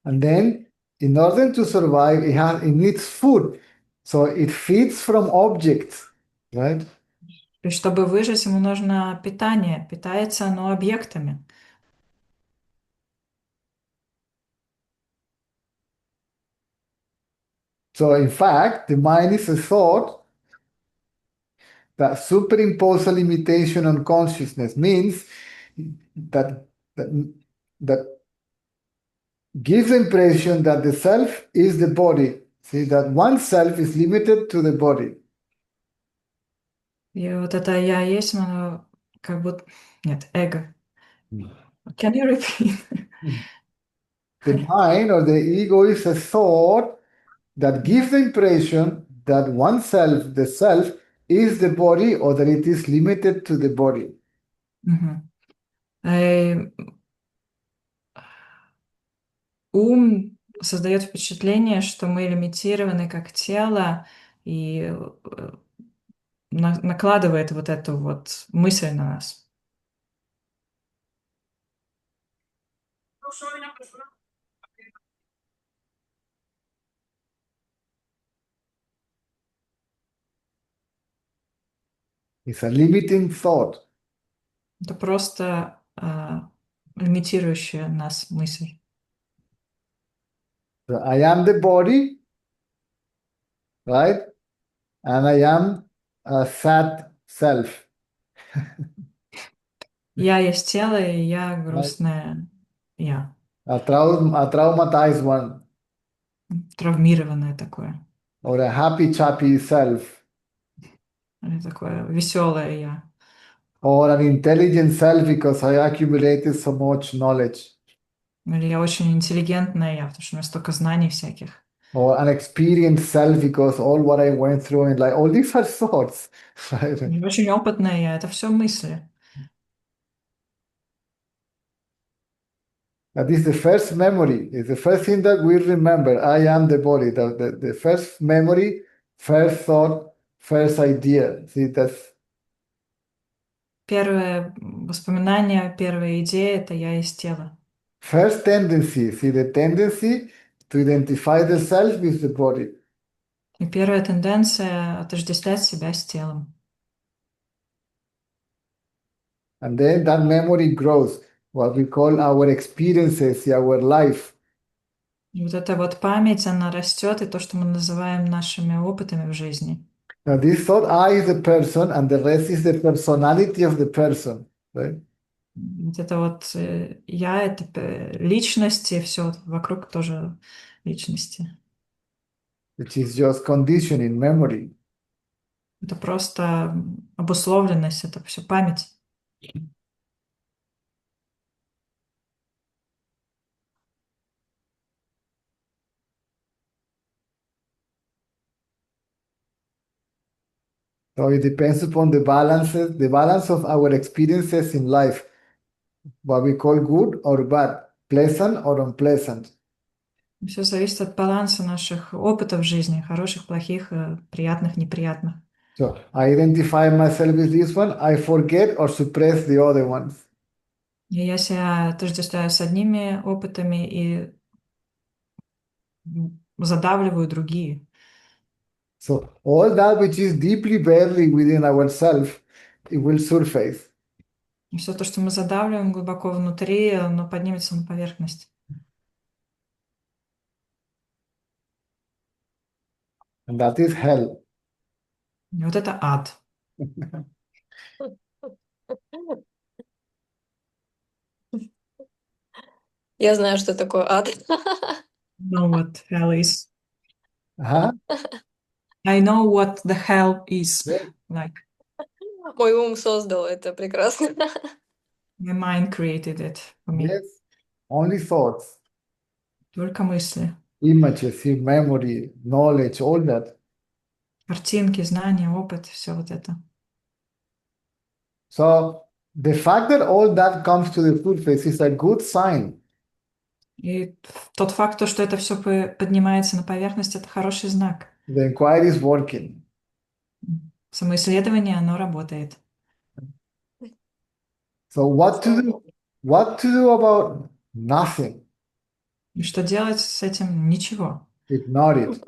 And then, in order to survive, it needs food. So it feeds from objects, right? И чтобы выжить, ему нужно питание. Питается оно объектами. So in fact, the mind is a thought that superimposes a limitation on consciousness, means that, that, that gives the impression that the self is the body. See, that one self is limited to the body. И вот это «я есть», оно как будто... Нет, эго. Can you repeat? The mind or the ego is a thought that gives the impression that oneself, the self, is the body or that it is limited to the body. Мгм. Ум создает впечатление, что мы лимитированы как тело, и накладывает вот эту вот мысль на нас. It's a limiting thought. Это просто лимитирующая нас мысль. So I am the body, right? And I am a sad self. Я есть тело, и я грустная я. A traumatized one, Травмированное такое. or a happy, chappy self, Или такое веселое я. or an intelligent self because I accumulated so much knowledge, Или я очень интеллигентная я, потому что у меня столько знаний всяких. or an experienced self because all what I went through in life, all these are thoughts, right? Или очень опытная я. Это все мысли. That is the first memory. It's the first thing that we remember. I am the body. The first memory, first thought, first idea. See, that's Первое воспоминание, первая идея — это я есть тело. first tendency. See, the tendency to identify the self with the body. И первая тенденция — отождествлять себя с телом. And then that memory grows, what we call our experiences, our life. И вот эта вот память, она растет, и то, что мы называем нашими опытами в жизни. Now, this thought I is the person, and the rest is the personality of the person, right? Вот это вот я — это личность, и все вокруг тоже личности. Which is just conditioning, memory. Это просто обусловленность, это все память. So it depends upon the balance of our experiences in life, what we call good or bad, pleasant or unpleasant. Все зависит от баланса наших опытов в жизни, хороших, плохих, приятных, неприятных. So I identify myself with this one, I forget or suppress the other ones. И я себя отождествляю с одними опытами и задавливаю другие. So all that which is deeply buried within ourselves, it will surface. И все то, что мы задавливаем глубоко внутри, оно поднимется на поверхность. And that is hell. И вот это ад. Я знаю, что такое ад. Know what hell is. Huh? I know what the hell is. Yes. Like, Мой ум создал это прекрасно. my mind created it for me. Yes. Only thoughts, Только мысли, images, memory, knowledge, all that. картинки, знания, опыт, все вот это. So the fact that all that comes to the surface is a good sign. И тот факт, то, что это все поднимается на поверхность, это хороший знак. The inquiry is working. Самоисследование, оно работает. So what to do? What to do about nothing? И что делать с этим? Ничего. Ignore it,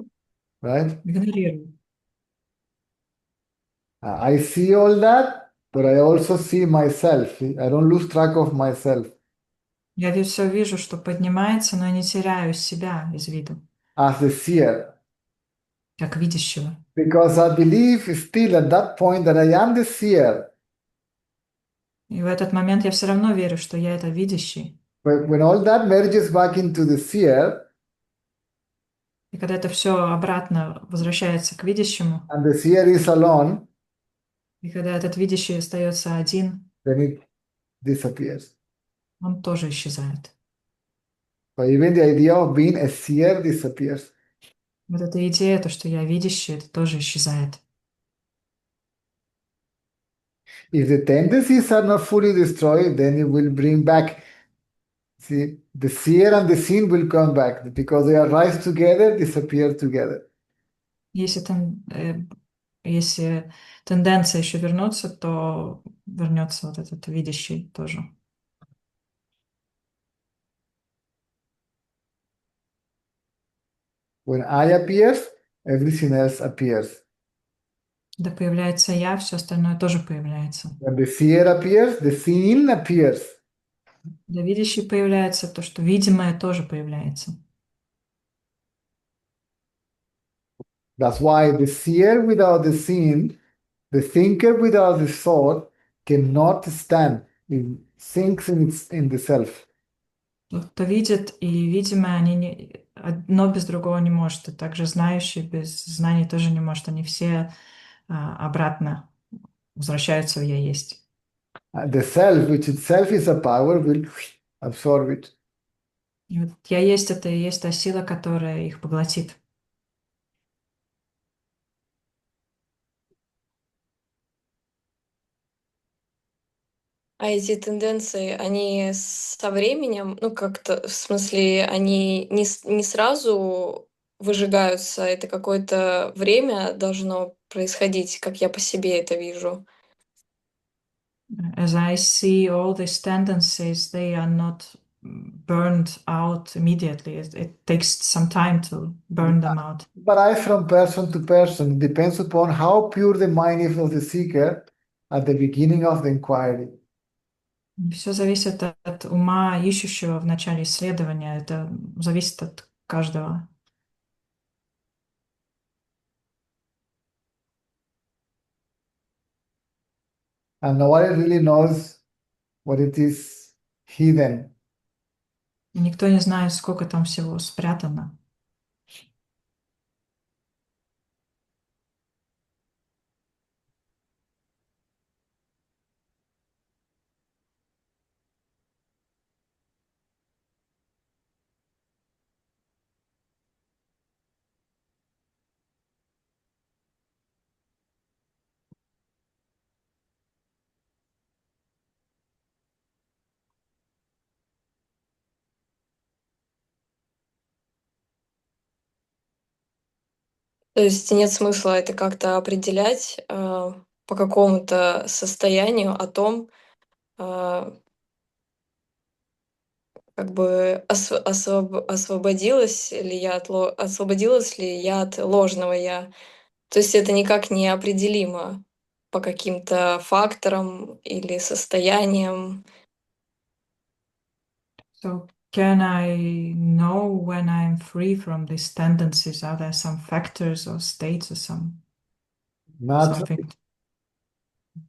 right? Игнорирую. I see all that, but I also see myself. I don't lose track of myself Я все вижу, что поднимается, но я не теряю себя из виду, as the seer, как видящего. because I believe still at that point that I am the seer. И в этот момент я все равно верю, что я это видящий. But when all that merges back into the seer, И когда это все обратно возвращается к видящему, and the seer is alone, и когда этот видящий остается один, then it disappears. он тоже исчезает. So even the idea of being a seer disappears. Вот эта идея, то, что я видящий, это тоже исчезает. If the tendencies are not fully destroyed, then it will bring back. See, the seer and the seen will come back because they arise together, disappear together. Если тенденция еще вернуться, то вернется вот этот видящий тоже. When I appears, everything else appears. Когда появляется я, все остальное тоже появляется. When the seer appears, the seen appears. Когда видящий появляется, то, что видимое, тоже появляется. That's why the seer without the seen, the thinker without the thought, cannot stand. It sinks in the self. Тот, кто видит и видимое, одно без другого не может. И также знающий без знаний тоже не может. Они все обратно возвращаются в «я есть». The self, which itself is a power, will absorb it. И вот «я есть» — это и есть та сила, которая их поглотит. А эти тенденции, они со временем, ну как-то, в смысле, они не сразу выжигаются, это какое-то время должно происходить, как я по себе это вижу. As I see all these tendencies, they are not burned out immediately. It takes some time to burn them out. Varies from person to person. It depends upon how pure the mind is of the seeker at the beginning of the inquiry. Все зависит от ума ищущего в начале исследования. Это зависит от каждого. And nobody really knows what it is hidden. И никто не знает, сколько там всего спрятано. То есть нет смысла это как-то определять по какому-то состоянию о том, как бы освободилась ли я от ложного я. То есть это никак не определимо по каким-то факторам или состояниям. So can I know when I'm free from these tendencies? Are there some factors or states or Not something?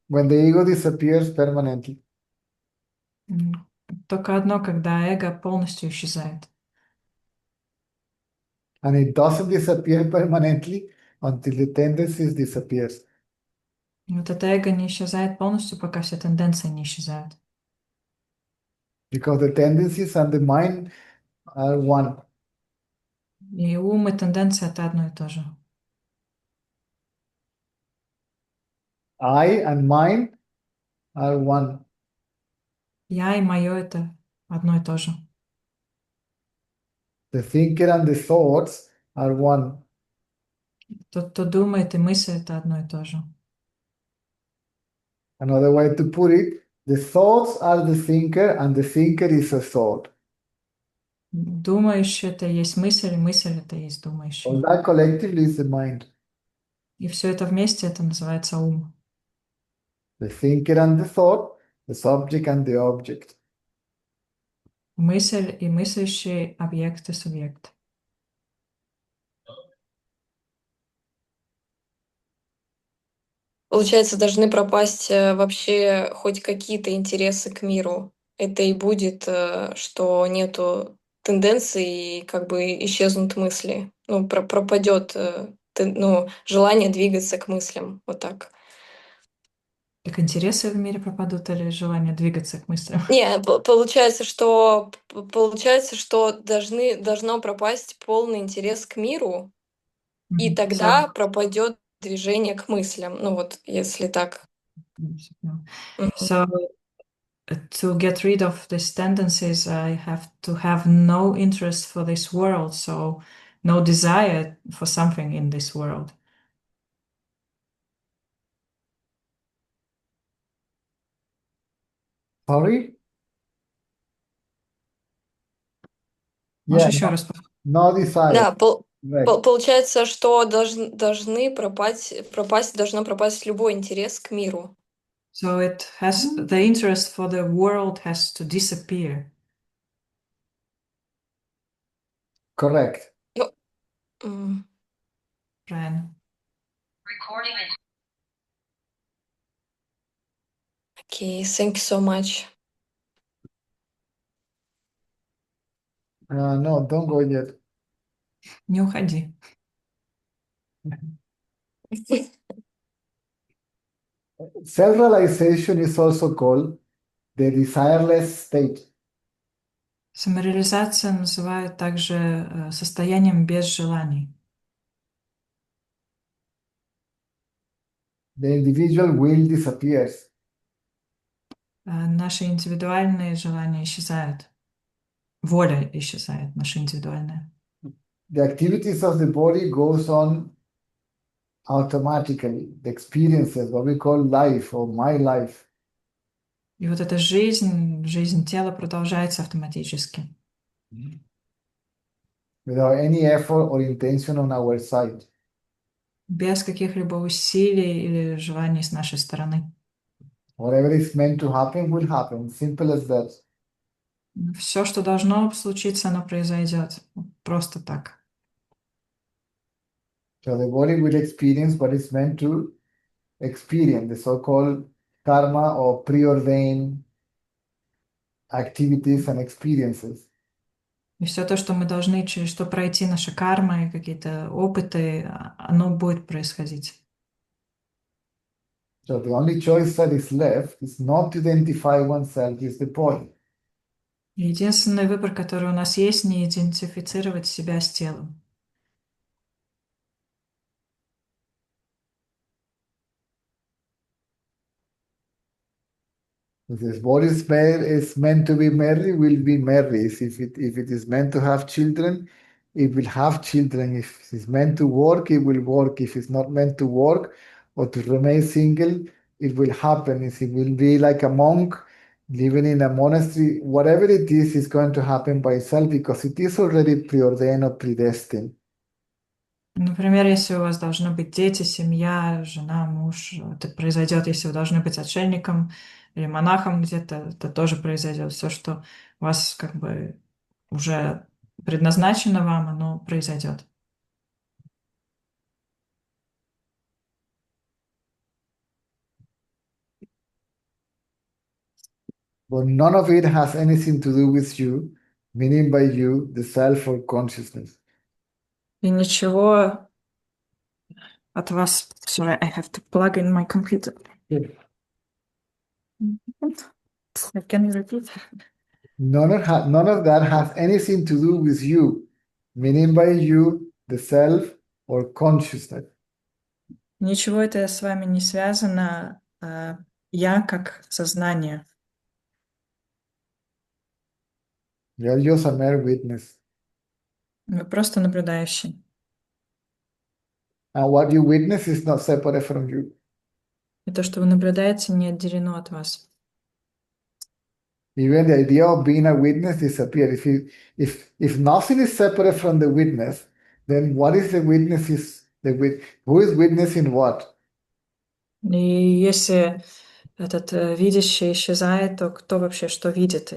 when the ego disappears permanently. Только одно, когда эго полностью исчезает. And it doesn't disappear permanently until the tendencies disappears. И вот это эго не исчезает полностью, пока все тенденции не исчезают. Because the tendencies and the mind are one. И ум и тенденция — это одно и то же. I and mine are one. Я и мое — это одно и то же. The thinker and the thoughts are one. Тот, кто думает, и мысль — это одно и то же. Another way to put it, the thoughts are the thinker and the thinker is a thought. Думающий — это и есть мысль, и мысль — это и есть думающий. All that collectively is the mind. И все это вместе — это называется ум. The thinker and the thought, the subject and the object. Мысль и мыслящий, объект и субъект. Получается, должны пропасть вообще хоть какие-то интересы к миру. Это и будет, что нету тенденций и как бы исчезнут мысли. Ну, пропадет желание двигаться к мыслям. Вот так. Так интересы в мире пропадут или желание двигаться к мыслям? Не, получается, что должно пропасть полный интерес к миру, и тогда пропадет движение к мыслям. Ну вот, если так. Мгм. So to get rid of these tendencies, I have to have no interest for this world, so no desire for something in this world. Sorry? Можешь Yeah, еще раз повторить? no desire. Да, Right. получается, что должно пропасть любой интерес к миру. So it has the interest for the world has to disappear. Correct. М, Правильно. Окей, thank you so much. No, don't go yet. Не уходи. Self-realization is also called the desireless state. Самореализация называют также состоянием без желаний. The individual will disappears. Наши индивидуальные желания исчезают. Воля исчезает, наша индивидуальная. The activities of the body goes on automatically. The experiences, what we call life or my life. И вот эта жизнь тела продолжается автоматически. Without any effort or intention on our side. Без каких-либо усилий или желаний с нашей стороны. Whatever is meant to happen will happen. Simple as that. Все, что должно случиться, оно произойдет. Просто так. So the body will experience what is meant to experience, the so-called karma or preordained activities and experiences. И все то, что мы должны, через что пройти наша карма и какие-то опыты, оно будет происходить. So the only choice that is left is not to identify oneself with the body. И единственный выбор, который у нас есть, не идентифицировать себя с телом. If this body is meant to be merry, will be merry. If it is meant to have children, it will have children. If it's meant to work, it will work. If it's not meant to work or to remain single, it will happen. If it will be like a monk, living in a monastery, whatever it is going to happen by itself because it is already preordained or predestined. Например, если у вас должны быть дети, семья, жена, муж, это произойдет. Если вы должны быть отшельником или монахом где-то, это тоже произойдет. Все, что у вас как бы уже предназначено вам, оно произойдет. But none of it has anything to do with you, meaning by you, the self or consciousness. И ничего от вас... Sorry, I have to plug in my computer. Yeah. Can you repeat? None of that has anything to do with you, meaning by you, the self or consciousness. Ничего это с вами не связано. Я как сознание. You're just a mere witness. Вы просто наблюдающий. And what you witness is not separate from you. И то, что вы наблюдаете, не отделено от вас. Even the idea of being a witness disappears. If nothing is separate from the witness, then what is the witness? Who is witnessing what? И если этот видящий исчезает, то кто вообще что видит?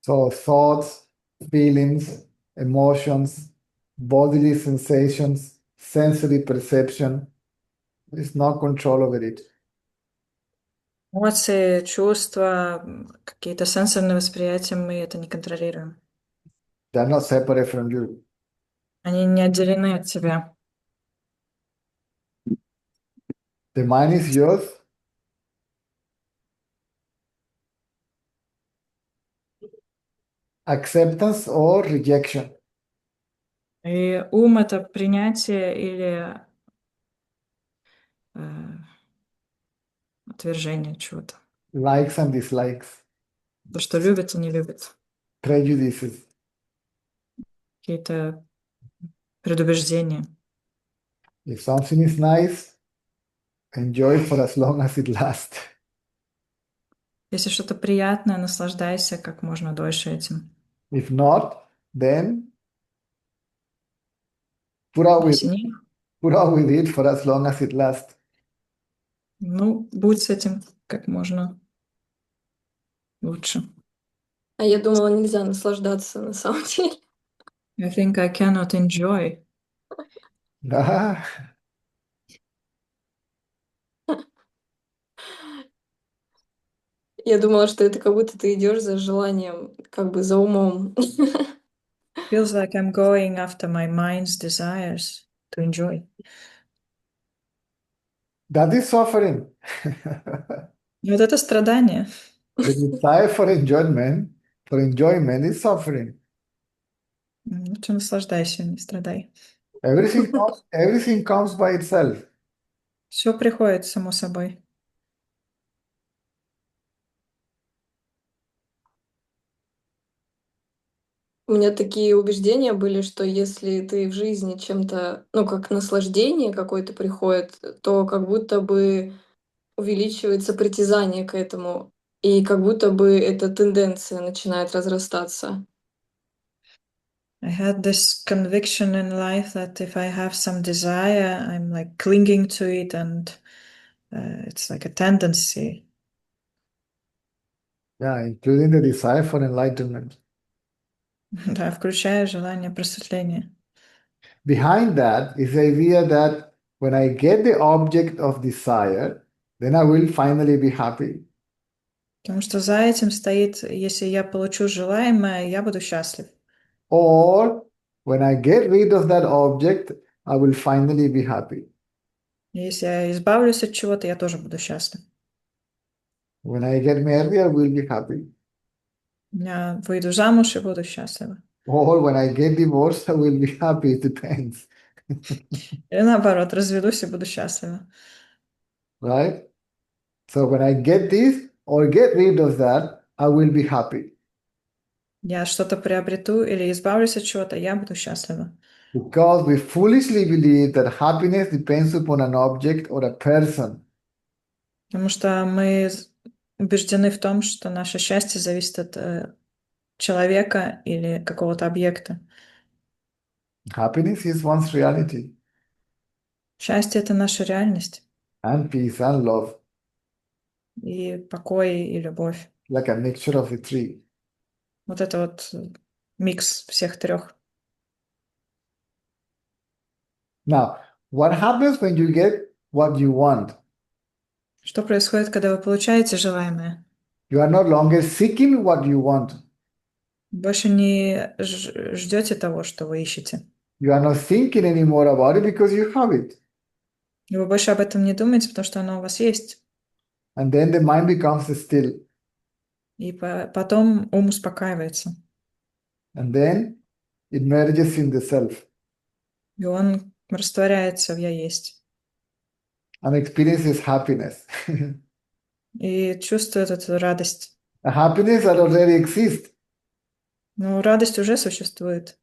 So thoughts, feelings, emotions, bodily sensations, sensory perception, there's no control over it. Эмоции, чувства, какие-то сенсорные восприятия, мы это не контролируем. They're not separate from you. Они не отделены от тебя. The mind is yours. Acceptance or rejection. И ум — это принятие или отвержение чего-то. Likes and dislikes. То, что любит и не любит. Prejudices. Какие-то предубеждения. If something is nice, enjoy for as long as it lasts. Если что-то приятное, наслаждайся как можно дольше этим. If not, then put up with Если нет, it for as long as it lasts. ну, будь с этим как можно лучше. А я думала, нельзя наслаждаться на самом деле. I think I cannot enjoy. Ah, Я думала, что это как будто ты идешь за желанием, как бы за умом. Feels like I'm going after my mind's desires to enjoy. that is suffering. И вот это страдание. The desire for enjoyment is suffering. Лучше наслаждайся, не страдай. Everything comes by itself. Все приходит само собой. У меня такие убеждения были, что если ты в жизни чем-то, ну, как наслаждение какое-то приходит, то как будто бы увеличивается притязание к этому, и как будто бы эта тенденция начинает разрастаться. I had this conviction in life that if I have some desire, I'm like clinging to it, and it's like a tendency. Yeah, including the desire for enlightenment. Да, включая желание просветления. Behind that is the idea that when I get the object of desire, then I will finally be happy. Потому что за этим стоит, если я получу желаемое, я буду счастлив. Or when I get rid of that object, I will finally be happy. Если я избавлюсь от чего-то, я тоже буду счастлив. When I get married, I will be happy. Я выйду замуж и буду счастлива. Or when I get divorced, I will be happy. It depends. Или наоборот, разведусь и буду счастлива. Right? So when I get this or get rid of that, I will be happy. Я что-то приобрету или избавлюсь от чего-то, я буду счастлива. Because we foolishly believe that happiness depends upon an object or a person. Потому что мы убеждены в том, что наше счастье зависит от человека или какого-то объекта. Happiness is one's reality, Счастье — это наша реальность, and peace and love, и покой, и любовь. like a mixture of the three. Вот это вот микс всех трех. Now, what happens when you get what you want? Что происходит, когда вы получаете желаемое? You are no longer seeking what you want. Больше не ждете того, что вы ищете. You are not thinking anymore about it because you have it. И вы больше об этом не думаете, потому что оно у вас есть. And then the mind becomes still. И потом ум успокаивается. And then it merges in the self И он растворяется в «я есть». and experiences happiness. И чувствует эту радость. A happiness that already exists. Но радость уже существует.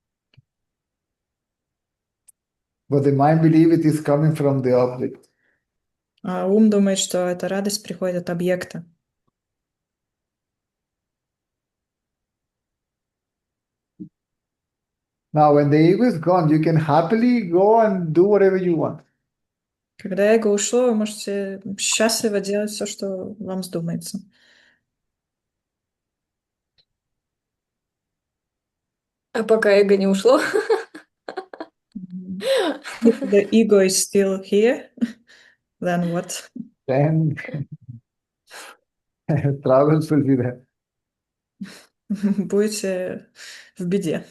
But the mind believes it is coming from the object. А ум думает, что эта радость приходит от объекта. Now, when the ego is gone, you can happily go and do whatever you want. Когда эго ушло, вы можете счастливо делать все, что вам вздумается. А пока эго не ушло, If the ego is still here, then what? Then troubles will be there. Будете в беде.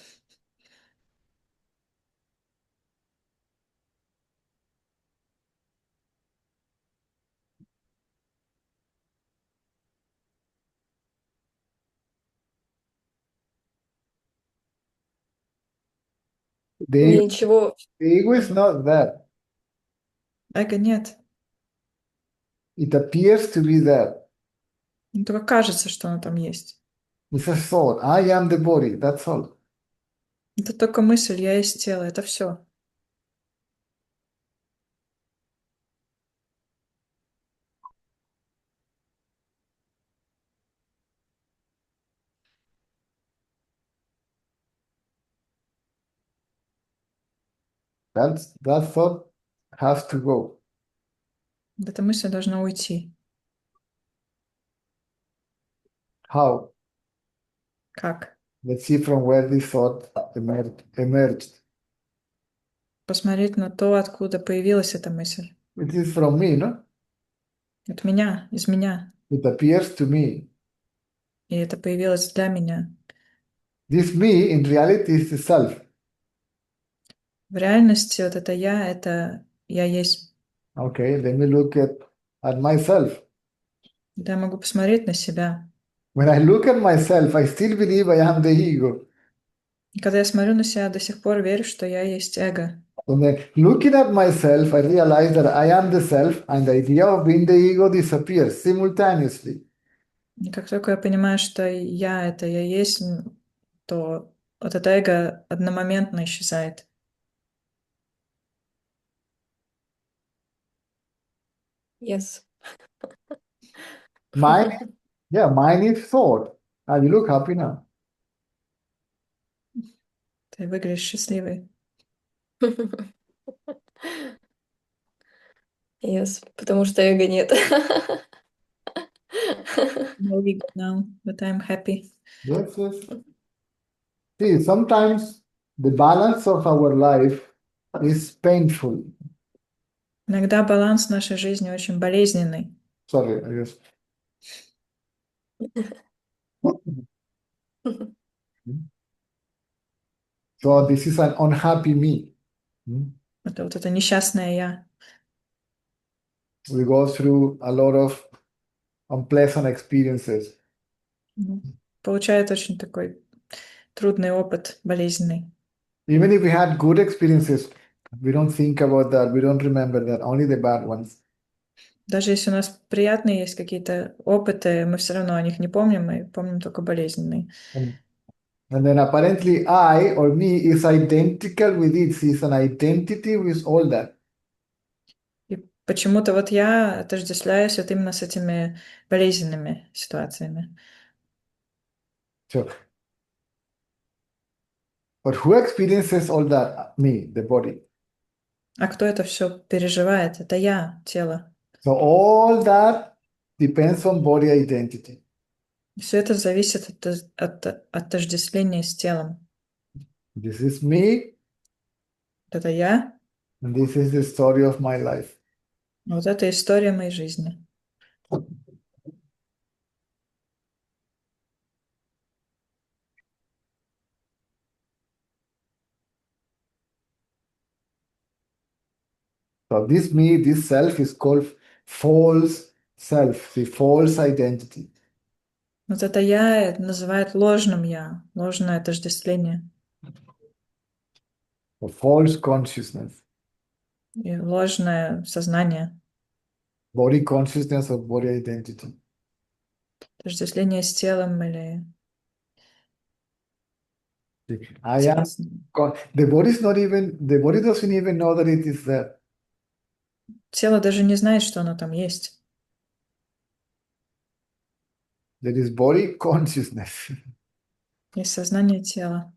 The, ничего. the ego is not there. Эго нет. It appears to be there. Ну, только кажется, что оно там есть. It's a thought. I am the body. That's all. Это только мысль, я есть тело, это все. That thought has to go. Эта мысль должна уйти. How? Как? Let's see from where this thought emerged. Посмотреть на то, откуда появилась эта мысль. It is from me, no? От меня, из меня. It appears to me. И это появилось для меня. This me, in reality, is the self. В реальности вот это я есть. Okay, let me look at myself. Да, я могу посмотреть на себя. When I look at myself, I still believe I am the ego. И когда я смотрю на себя, до сих пор верю, что я есть эго. When I looking at myself, I realize that I am the self, and the idea of being the ego disappears simultaneously. И как только я понимаю, что это я есть, то вот это эго одномоментно исчезает. Yes. Mine is thought. And you look happy now. Ты выглядишь счастливой. Yes, потому что эго нет. No ego now, but I'm happy. Yes, yes. See, sometimes the balance of our life is painful. Иногда баланс нашей жизни очень болезненный. Sorry, I just. So this is an unhappy me. Это вот это несчастное я. We go through a lot of unpleasant experiences. Получает очень такой трудный опыт, болезненный. Even if we had good experiences, we don't think about that. We don't remember that. Only the bad ones. Даже если у нас приятные есть какие-то опыты, мы все равно о них не помним, мы помним только болезненные. And then apparently I or me is identical with it. It's an identity with all that. И почему-то вот я отождествляюсь вот именно с этими болезненными ситуациями. So, but who experiences all that? Me, the body. А кто это все переживает? Это я, тело. So all that depends on body identity. Все это зависит от отождествления с телом. This is me, Это я, and this is the story of my life. вот это история моей жизни. So this me, this self is called false self, the false identity. Вот это я называют ложным я, ложное отождествление Or false consciousness. и ложное сознание, Body consciousness or body identity. отождествление с телом или I am the body is not even the body doesn't even know that it is there. тело даже не знает, что оно там есть. There is body consciousness. Есть сознание тела.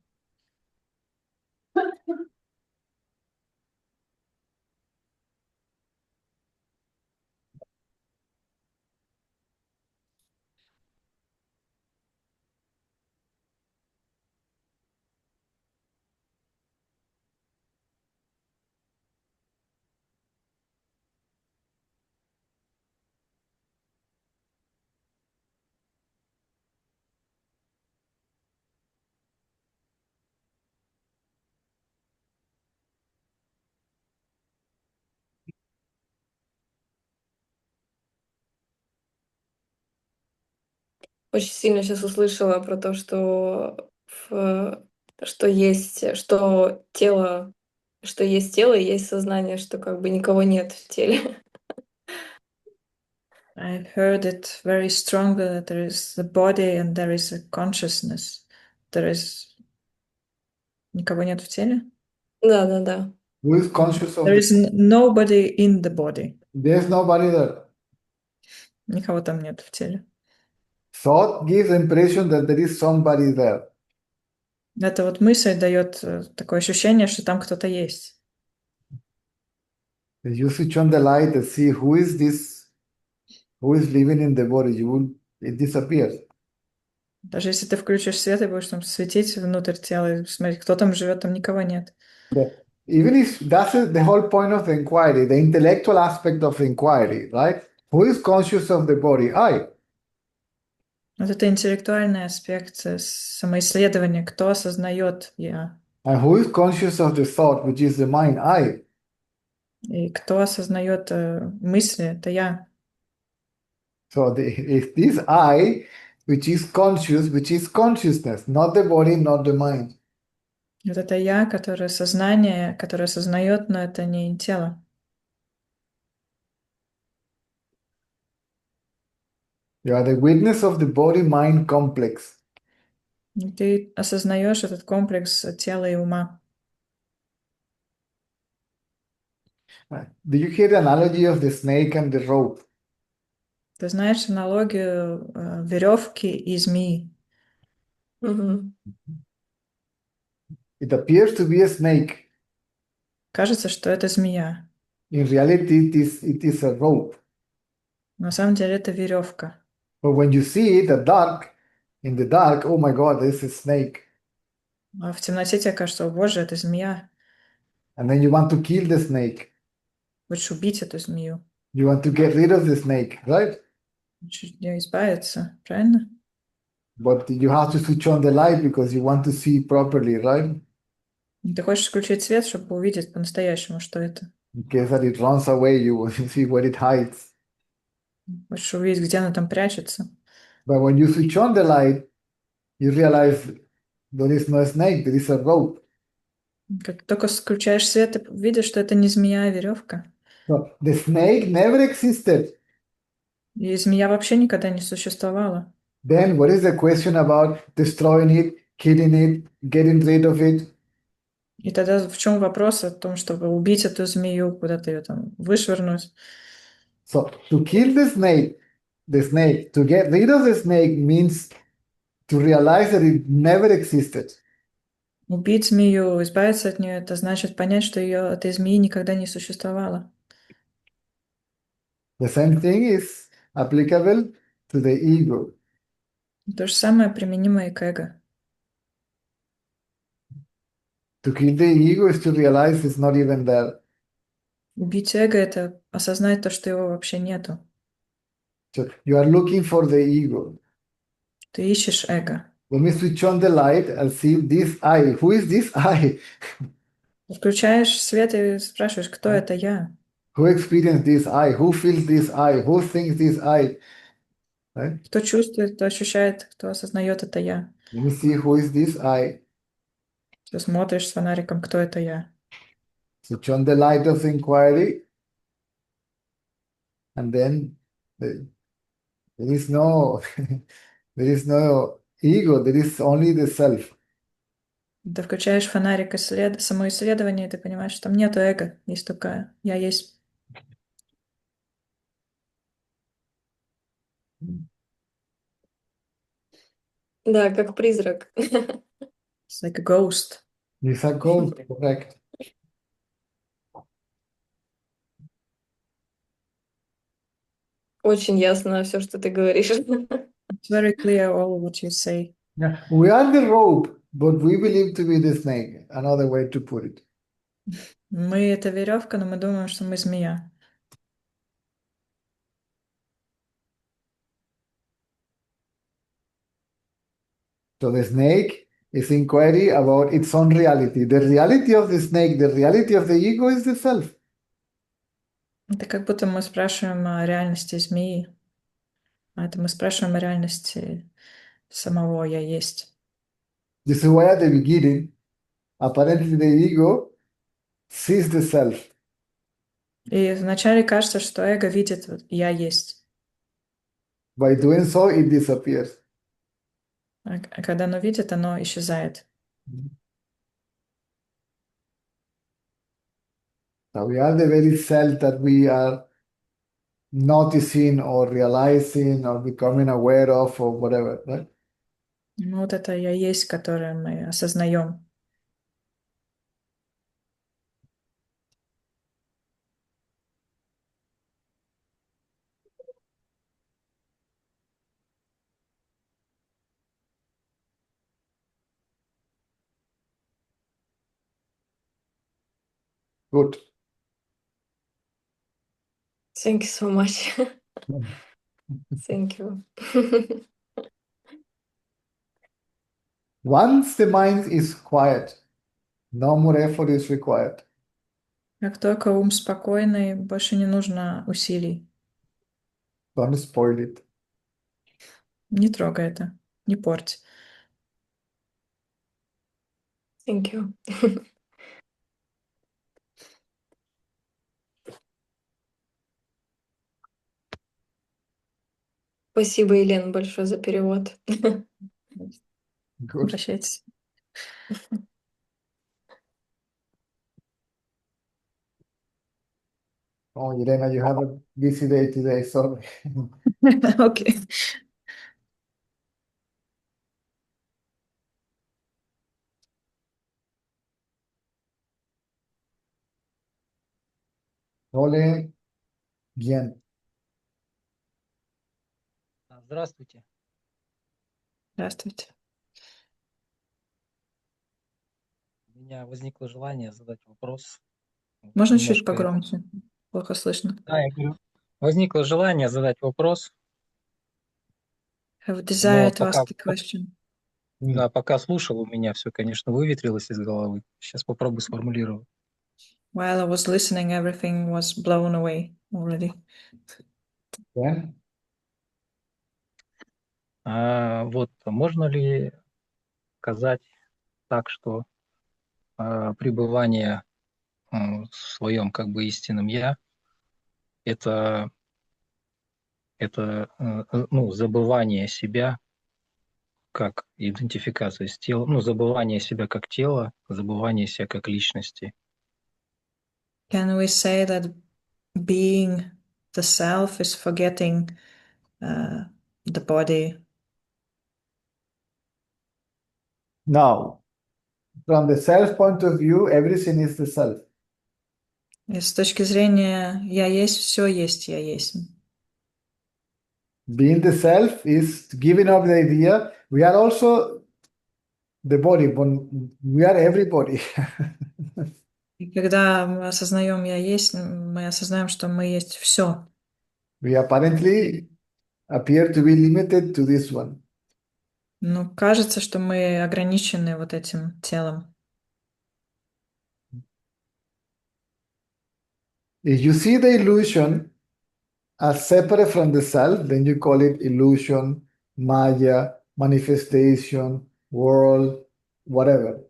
Очень сильно сейчас услышала про то, что есть, что есть тело и есть сознание, что как бы никого нет в теле. I heard it very strongly that there is the body and there is a consciousness. There is... Никого нет в теле? Да. Who is conscious of There is nobody in the body. There's nobody there. Никого там нет в теле. Thought gives the impression that there is somebody there. Это вот мысль дает такое ощущение, что там кто-то есть. If you switch on the light and see who is this, who is living in the body, it disappears. Даже если ты включишь свет и будешь там светить внутрь тела и смотреть, кто там живет, там никого нет. Even if that's the whole point of the inquiry, the intellectual aspect of the inquiry, right? Who is conscious of the body? I. Вот это интеллектуальный аспект самоисследования. Кто осознает я? And who is conscious of the thought, which is the mind? I. И кто осознает мысли? Это я. So if this I, which is consciousness, not the body, not the mind. Вот это я, которое сознание, которое осознает, но это не тело. You are the witness of the body-mind complex. И ты осознаешь этот комплекс тела и ума. Do you hear the analogy of the snake and the rope? Ты знаешь аналогию веревки и змеи? Мгм. It appears to be a snake. Кажется, что это змея. In reality, it is a rope. На самом деле это веревка. But when you see it in the dark, oh my God, this is a snake. А в темноте тебе кажется, о боже, это змея. And then you want to kill the snake. Хочешь убить эту змею. You want to get rid of the snake, right? Хочешь от нее избавиться, правильно? But you have to switch on the light because you want to see properly, right? И ты хочешь включить свет, чтобы увидеть по-настоящему, что это. In case that it runs away, you will see where it hides. Хочешь увидеть, где она там прячется. But when you switch on the light, you realize there is no snake, there is a rope. Как только включаешь свет, ты видишь, что это не змея, а веревка. So the snake never existed. И змея вообще никогда не существовала. Then what is the question about destroying it, killing it, getting rid of it. И тогда в чем вопрос о том, чтобы убить эту змею, куда-то ее там вышвырнуть? So to kill the snake, to get rid of the snake means to realize that it never existed. Убить змею, избавиться от нее, это значит понять, что этой змеи никогда не существовало. The same thing is applicable to the ego. То же самое применимо и к эго. To kill the ego is to realize it's not even there. Убить эго — это осознать то, что его вообще нету. So you are looking for the ego. Ты ищешь эго. When we switch on the light, I'll see this I. Who is this I? Включаешь свет и спрашиваешь, кто это я? Who experienced this I? Who feels this I? Who thinks this I? Right? Кто чувствует, кто ощущает, кто осознает это я? Let me see who is this I. Ты смотришь с фонариком, кто это я? Switch on the light of inquiry, and then there is no there is no ego. There is only the self. Ты включаешь фонарик самоисследования, и ты понимаешь, что там нету эго, есть только я есть. Да, как призрак. It's like a ghost. It's a ghost, correct. Очень ясно все, что ты говоришь. It's very clear all what you say. Yeah. We are the rope, but we believe to be the snake. Another way to put it. Мы — это веревка, но мы думаем, что мы змея. So the snake is inquiry about its own reality. The reality of the snake, the reality of the ego is the self. Это как будто мы спрашиваем о реальности змеи, а это мы спрашиваем о реальности самого я есть. This is why at the beginning, apparently the ego sees the self. И вначале кажется, что эго видит вот я есть. By doing so, it disappears. А когда оно видит, оно исчезает. So we are the very self that we are noticing or realizing or becoming aware of or whatever, right? Ну, вот это я есть, которое мы осознаем. Good. Thank you so much. Thank you. Once the mind is quiet, no more effort is required. Как только ум спокойный, больше не нужно усилий. Don't spoil it. Не трогай это, не порть. Thank you. Спасибо, Елена, большое за перевод. Good. Обращайтесь. Oh, Elena, you have a busy day today, sorry. Окей. Ole, bien. Здравствуйте. Здравствуйте. У меня возникло желание задать вопрос. Можно чуть Немножко погромче? Плохо слышно. Да, я говорю, возникло желание задать вопрос, Have a desire но to ask a question. да, пока слушал, у меня все, конечно, выветрилось из головы. Сейчас попробую сформулировать. While I was listening, everything was blown away already. Yeah. Вот можно ли сказать так, что пребывание в своем как бы истинном я это ну, забывание себя как идентификация с телом, ну, забывание себя как тело, забывание себя как личности. Can we say that being the self is forgetting the body? Now, from the self point of view, everything is the self. И с точки зрения «я есть», все есть «я есть». Being the self is giving up the idea we are also the body, but we are everybody. И когда мы осознаем «я есть», мы осознаем, что мы есть все. We apparently appear to be limited to this one. Но кажется, что мы ограничены вот этим телом. If you see the illusion as separate from the self, then you call it illusion, maya, manifestation, world, whatever.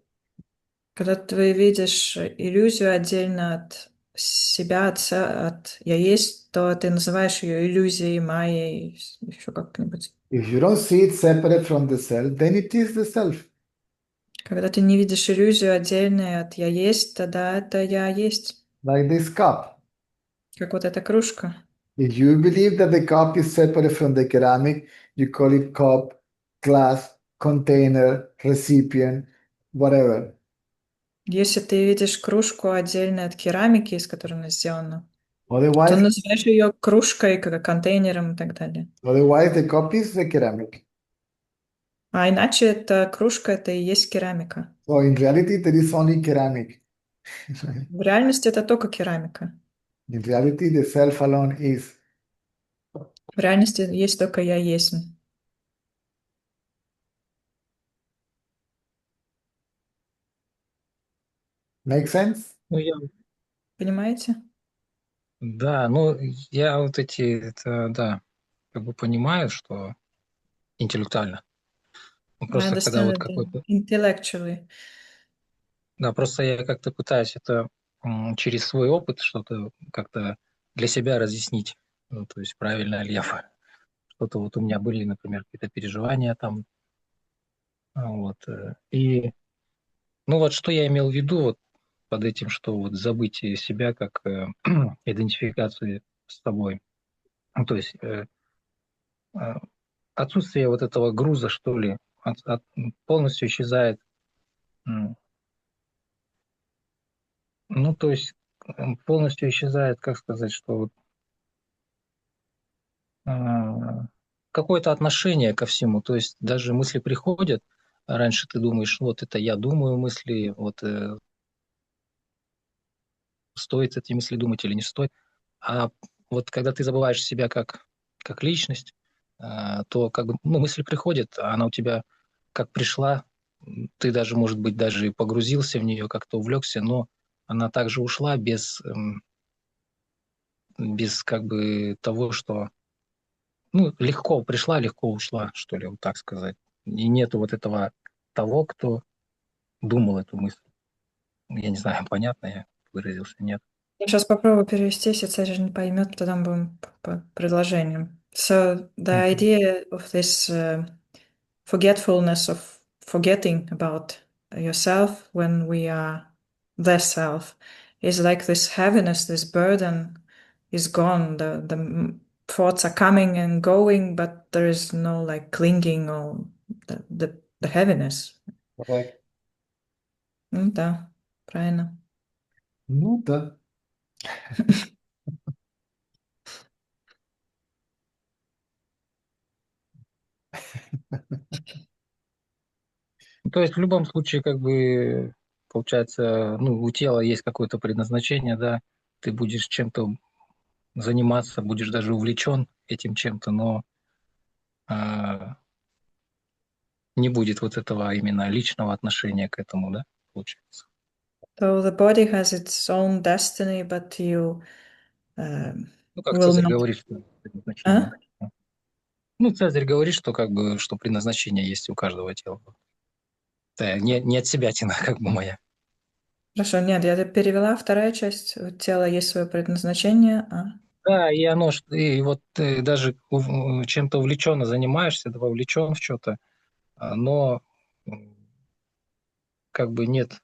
Когда ты видишь иллюзию отдельно от себя, от «я есть», то ты называешь ее иллюзией, майей, еще как-нибудь. If you don't see it separate from the self, then it is the self. Когда ты не видишь иллюзию отдельной от «я есть», тогда это «я есть». Like this cup. Как вот эта кружка. If you believe that the cup is separate from the ceramic, you call it cup, glass, container, recipient, whatever. Если ты видишь кружку отдельно от керамики, из которой она сделана, то Otherwise, называешь ее кружкой, как контейнером и так далее. otherwise the cup is the ceramic. А иначе эта кружка, это и есть керамика. So in reality, there is only ceramic. В реальности это только керамика. In reality, the self alone is. В реальности есть только «я есть». Make sense? Ну, я, Понимаете? да, ну, я вот да, как бы понимаю, что интеллектуально. Ну, I просто когда вот understand it какой-то... intellectually. Да, просто я как-то пытаюсь это через свой опыт что-то как-то для себя разъяснить. Ну, то есть правильно ли я что-то вот у меня были, например, какие-то переживания там. Вот. И, ну вот что я имел в виду вот под этим, что вот забытие себя как идентификации с собой. Ну, то есть отсутствие вот этого груза, что ли, полностью исчезает. Ну, то есть полностью исчезает, как сказать, что вот, какое-то отношение ко всему. То есть даже мысли приходят, а раньше ты думаешь, вот это я думаю мысли, вот стоит эти мысли думать или не стоит. А вот когда ты забываешь себя как личность, то как бы, ну, мысль приходит, а она у тебя как пришла, ты даже, может быть, даже и погрузился в нее, как-то увлекся, но она также ушла без как бы того, что, ну, легко пришла, легко ушла, что ли, вот так сказать. И нету вот этого того, кто думал эту мысль. Я не знаю, понятно я выразился, нет. Я сейчас попробую перевести, если Цезарь не поймет, тогда мы будем по предложениям. So the idea of this forgetfulness of forgetting about yourself when we are the self is like this heaviness, this burden is gone. The thoughts are coming and going, but there is no like clinging or the heaviness. Correct. Ну да, правильно. Ну да. Ну, то есть в любом случае, как бы, получается, ну, у тела есть какое-то предназначение, да, ты будешь чем-то заниматься, будешь даже увлечен этим чем-то, но не будет вот этого именно личного отношения к этому, да, получается. So the body has its own destiny, but you Ну, как will Цезарь not. говорит, что предназначение. Ну, Цезарь говорит, что как бы, что предназначение есть у каждого тела. Да, не от себя тина, как бы моя. Хорошо, нет, я перевела вторая часть. У тела есть свое предназначение. Да, и и вот ты даже чем-то увлеченно занимаешься, да, вовлечен в что-то, но как бы нет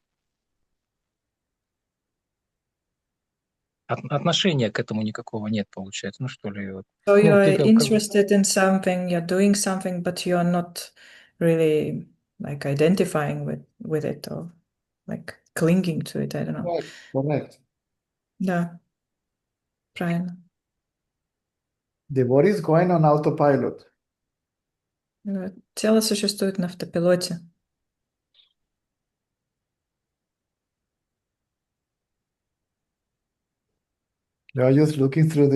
отношения к этому никакого нет, получается. Ну, что ли, вот. So Ну, you're ты как interested in something, you're doing something, but you're not really like identifying with it or like clinging to it. I don't know. Correct, correct. Да, правильно. The body is going on autopilot. Тело существует на автопилоте. You are just looking through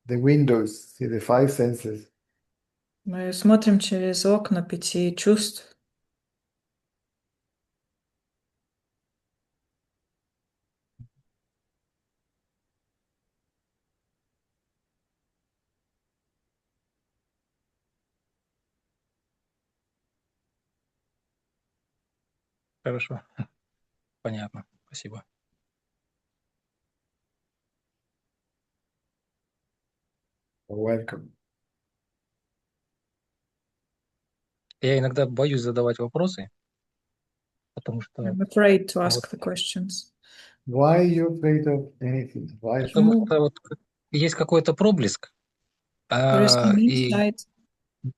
the windows, see the five senses. Мы смотрим через окна 5 чувств. хорошо, понятно, спасибо. You're welcome. Я иногда боюсь задавать вопросы, потому что I'm afraid to вот ask the questions. Why are you afraid of anything? Why? Почему? это вот есть какой-то проблеск, There is some и insight.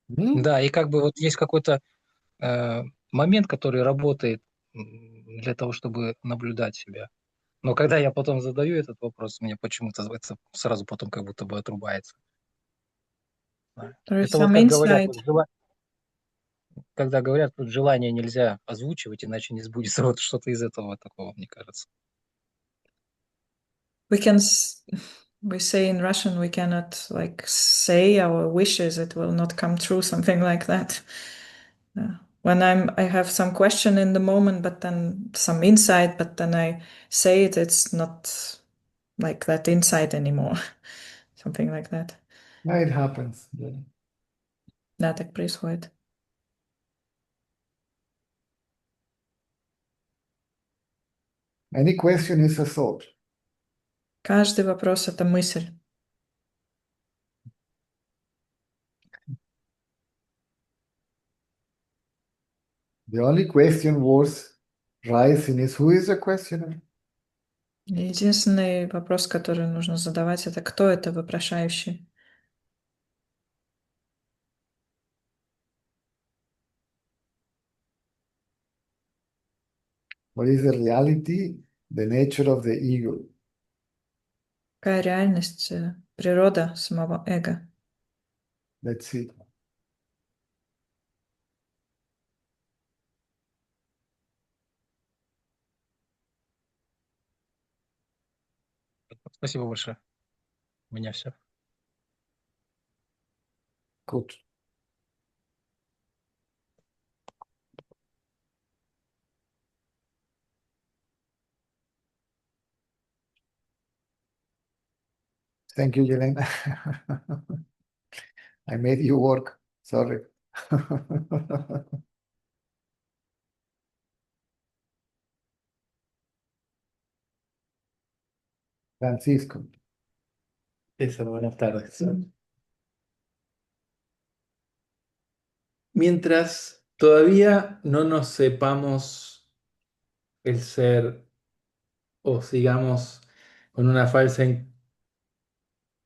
Hmm? да, и как бы вот есть какой-то момент, который работает для того, чтобы наблюдать себя. Но когда я потом задаю этот вопрос, мне почему-то это сразу потом как будто бы отрубается. Да. There is Это вот some как говорят, insight. вот когда говорят, вот желание нельзя озвучивать, иначе не сбудется. Вот что-то из этого такого, мне кажется. We say in Russian, we cannot like say our wishes, it will not come true, something like that. When I have some question in the moment, but then some insight, but then I say it, it's not like that insight anymore. Something like that. Yeah, it happens. Yeah. Да, так происходит. Any question is a thought. Каждый вопрос — это мысль. The only question worth rising is who is the questioner? Единственный вопрос, который нужно задавать, это кто это вопрошающий? What is the reality, the nature of the ego? Какая реальность, природа самого эго? Let's see. Спасибо большое. У меня все. Good. Thank you, Yelena. I made you work. Sorry. Francisco. Buenas tardes. Mientras todavía no nos sepamos el ser o sigamos con una falsa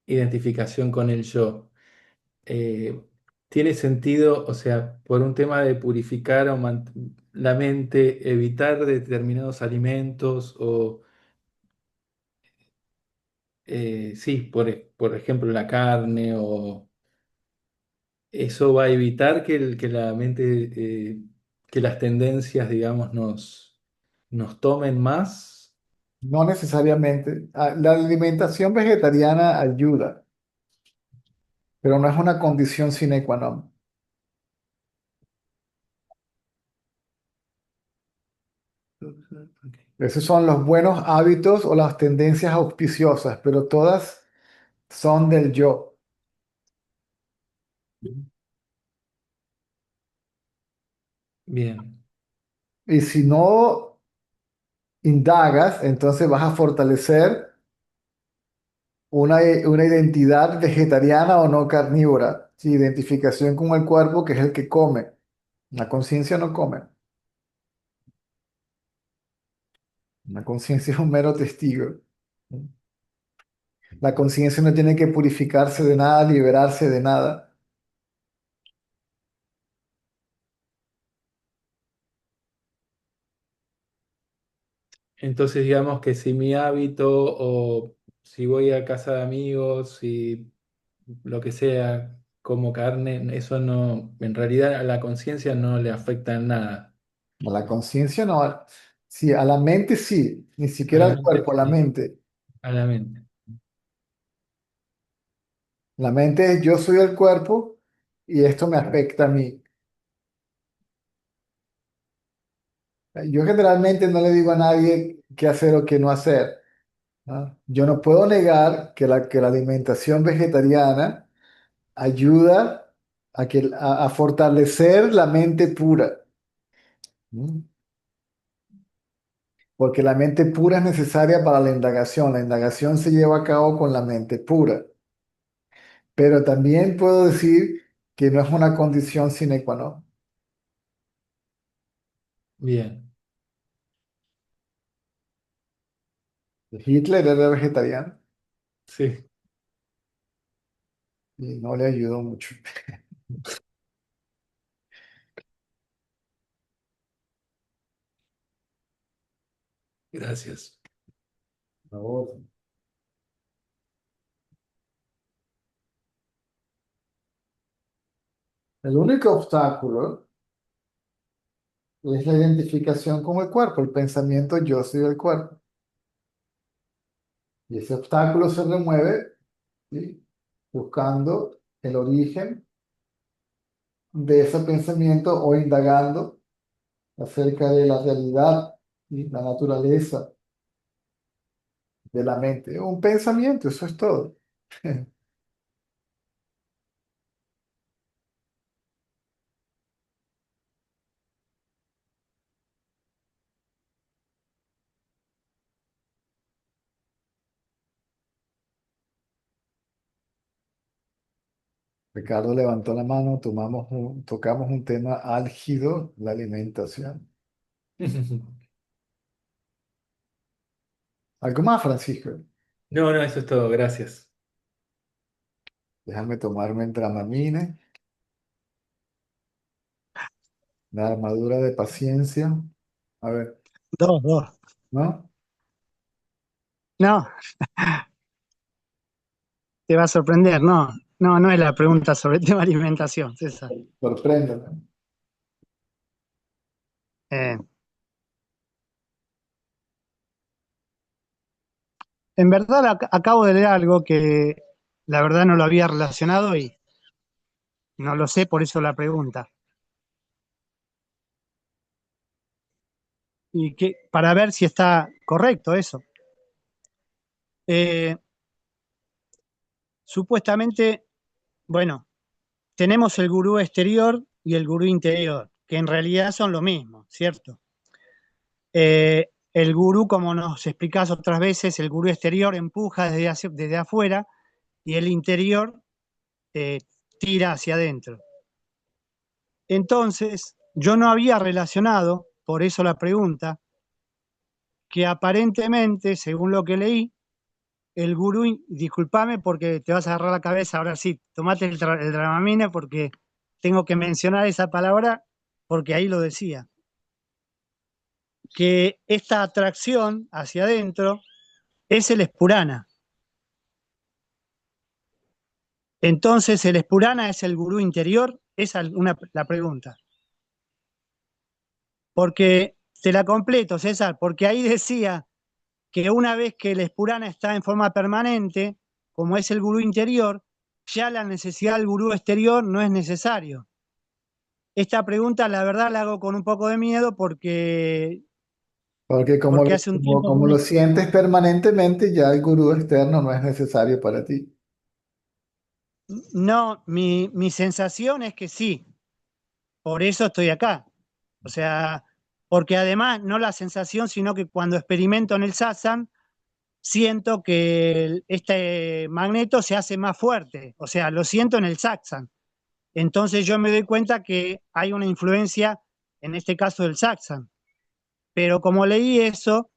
identificación con el yo, ¿tiene sentido, o sea, por un tema de purificar o la mente, evitar determinados alimentos o, sí, por ejemplo, la carne o eso va a evitar que la mente, que las tendencias, digamos, nos tomen más? No necesariamente. La alimentación vegetariana ayuda, pero no es una condición sine qua non. Ok. Esos son los buenos hábitos o las tendencias auspiciosas, pero todas son del yo. Bien, Y si no indagas, entonces vas a fortalecer una identidad vegetariana o no carnívora, sí, identificación con el cuerpo, que es el que come. La conciencia no come. La conciencia es un mero testigo. La conciencia no tiene que purificarse de nada, liberarse de nada. Entonces, digamos que si mi hábito o si voy a casa de amigos, si lo que sea, como carne, eso no, en realidad a la conciencia no le afecta en nada. A la conciencia no. Sí, a la mente sí, ni A siquiera la al mente, cuerpo, a la sí, mente. a la mente. La mente es yo soy el cuerpo y esto me afecta a mí. Yo generalmente no le digo a nadie qué hacer o qué no hacer, ¿no? Yo no puedo negar que la alimentación vegetariana ayuda a fortalecer la mente pura, ¿no? Porque la mente pura es necesaria para la indagación. La indagación se lleva a cabo con la mente pura. Pero también puedo decir que no es una condición sine qua non. Bien, Hitler era vegetariano sí, y no le ayudó mucho. gracias. No. El único obstáculo es la identificación con el cuerpo, el pensamiento yo soy el cuerpo. Y ese obstáculo se remueve, ¿sí? Buscando el origen de ese pensamiento o indagando acerca de la realidad y la naturaleza de la mente. Un pensamiento, eso es todo. Ricardo levantó la mano, tocamos un tema álgido, la alimentación. ¿Algo más, Francisco? No, no, eso es todo, gracias. Déjame tomarme el Dramamine, la armadura de paciencia. A ver, Dos, dos. ¿no? No, te va a sorprender, no. No, no es la pregunta sobre el tema de alimentación, César. Sorpréndeme. Eh, en verdad acabo de leer algo que la verdad no lo había relacionado y no lo sé, por eso la pregunta. Y que, para ver si está correcto eso. Eh, supuestamente, bueno, tenemos el gurú exterior y el gurú interior, que en realidad son lo mismo, ¿cierto? El gurú, como nos explicás otras veces, el gurú exterior empuja desde afuera y el interior eh, tira hacia adentro. Entonces, yo no había relacionado, por eso la pregunta, que aparentemente, según lo que leí, el gurú, discúlpame porque te vas a agarrar la cabeza, ahora sí, tomate el Dramamine porque tengo que mencionar esa palabra porque ahí lo decía, que esta atracción hacia adentro es el espurana. Entonces, ¿el espurana es el gurú interior? Esa es la pregunta. Porque, te la completo, César, porque ahí decía que una vez que el espurana está en forma permanente, como es el gurú interior, ya la necesidad del gurú exterior no es necesario. Esta pregunta, la verdad, la hago con un poco de miedo Porque porque hace un tiempo como lo sientes permanentemente, ya el gurú externo no es necesario para ti. no, mi sensación es que sí, por eso estoy acá. O sea, porque además, no la sensación, sino que cuando experimento en el satsang, siento que este magneto se hace más fuerte. O sea, lo siento en el satsang. entonces yo me doy cuenta que hay una influencia, en este caso del satsang. Pero como leí eso,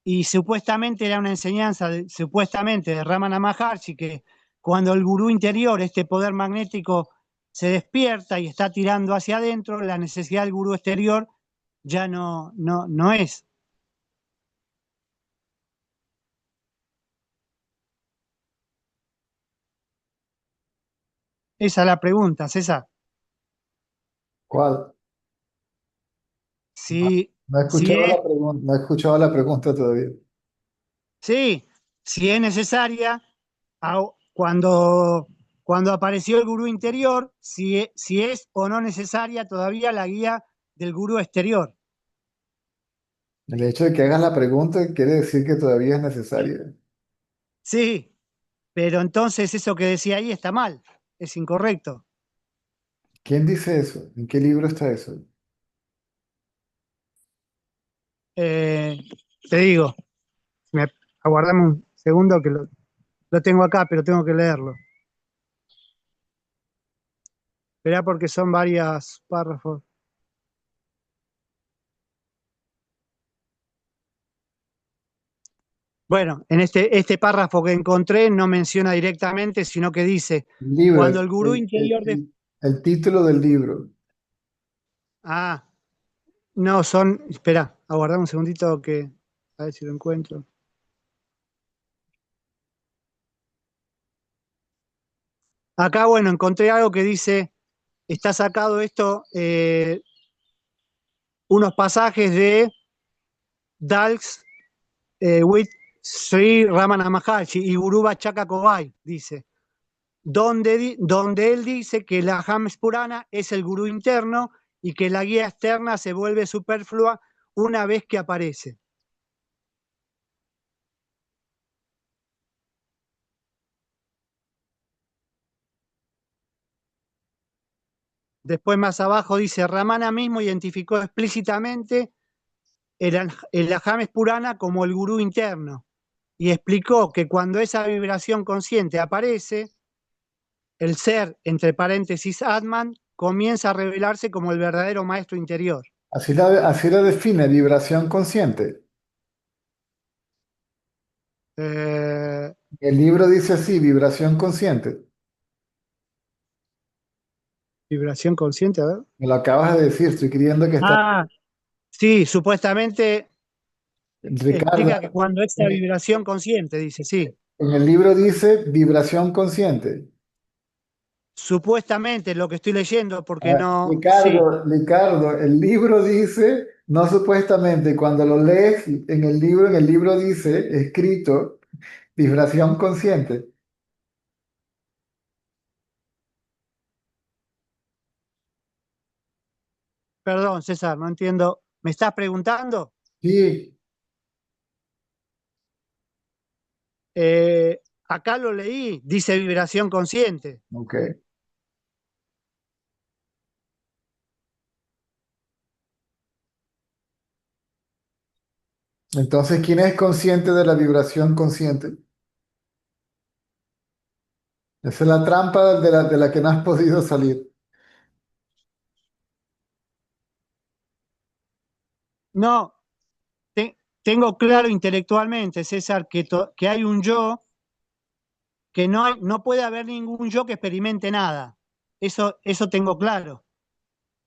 y supuestamente era una enseñanza, supuestamente de Ramana Maharshi, que cuando el gurú interior, este poder magnético, se despierta y está tirando hacia adentro, la necesidad del gurú exterior ya no es. Esa es la pregunta, César. ¿Cuál? Si, No he si escuchado es, la pregunta, no he escuchado la pregunta todavía. sí, si es necesaria, cuando apareció el gurú interior, si es o no necesaria todavía la guía del gurú exterior. El hecho de que hagas la pregunta quiere decir que todavía es necesaria. Sí, pero entonces eso que decía ahí está mal, es incorrecto. ¿Quién dice eso? ¿En qué libro está eso? Eh, Te digo, aguardame un segundo que lo tengo acá, pero tengo que leerlo. Verá porque son varios párrafos. Bueno, en este párrafo que encontré no menciona directamente, sino que dice, El libro, cuando el gurú interior de... el título del libro. Ah, no, son... Espera, aguardame un segundito que... A ver si lo encuentro. Acá, bueno, encontré algo que dice, está sacado esto, unos pasajes de Dalks with Sri Ramana Maharshi y Guru Bachaka Kobai, dice, donde él dice que la Hams Purana es el gurú interno y que la guía externa se vuelve superflua una vez que aparece. Después más abajo dice, Ramana mismo identificó explícitamente el James Purana como el gurú interno y explicó que cuando esa vibración consciente aparece, el ser, entre paréntesis, Atman, comienza a revelarse como el verdadero maestro interior. Así la define, vibración consciente. Eh, El libro dice así, vibración consciente. Vibración consciente, a ver. Me lo acabas de decir, estoy creyendo que está... Ah, sí, supuestamente Ricardo, explica que cuando esta vibración consciente, dice, sí, en el libro dice vibración consciente. supuestamente lo que estoy leyendo, porque no, sí, Ricardo, el libro dice, no supuestamente, cuando lo lees en el libro dice, escrito, vibración consciente. perdón, César, no entiendo. ¿Me estás preguntando? Sí, Acá lo leí, dice vibración consciente. ok. Entonces, ¿quién es consciente de la vibración consciente? Esa es la trampa de la que no has podido salir. No, tengo claro intelectualmente, César, que hay un yo, que no puede haber ningún yo que experimente nada. Eso tengo claro.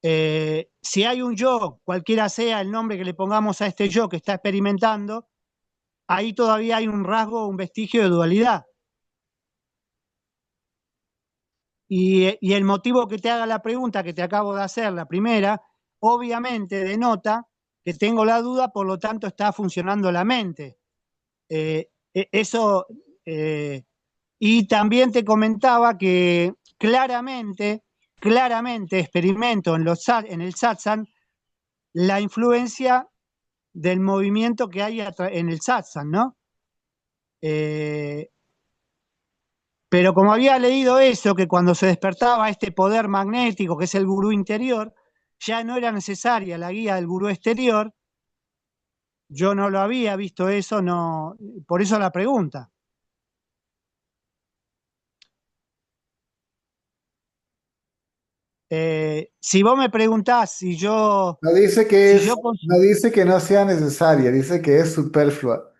Si hay un yo, cualquiera sea el nombre que le pongamos a este yo que está experimentando, ahí todavía hay un rasgo, un vestigio de dualidad. Y el motivo que te haga la pregunta que te acabo de hacer, la primera, obviamente denota que tengo la duda, por lo tanto está funcionando la mente. Eso, y también te comentaba que claramente experimento en el satsang la influencia del movimiento que hay en el satsang, ¿no? Pero como había leído eso, que cuando se despertaba este poder magnético, que es el gurú interior, ya no era necesaria la guía del gurú exterior, yo no lo había visto eso, no, por eso la pregunta. Si vos me preguntás si yo, No dice si yo, no dice que no sea necesaria, dice que es superflua.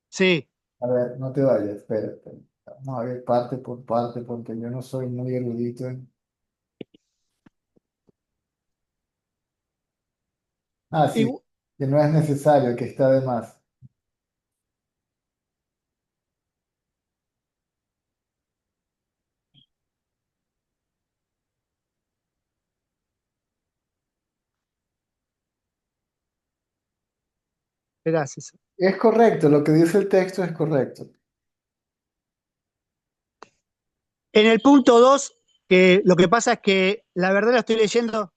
sí, A ver, no te vayas, espera, espera. Vamos a ver parte por parte, porque yo no soy muy erudito Ah, sí, igu- que no es necesario, que está de más. gracias. Es correcto, lo que dice el texto es correcto. En el punto 2, que lo que pasa es que la verdad lo estoy leyendo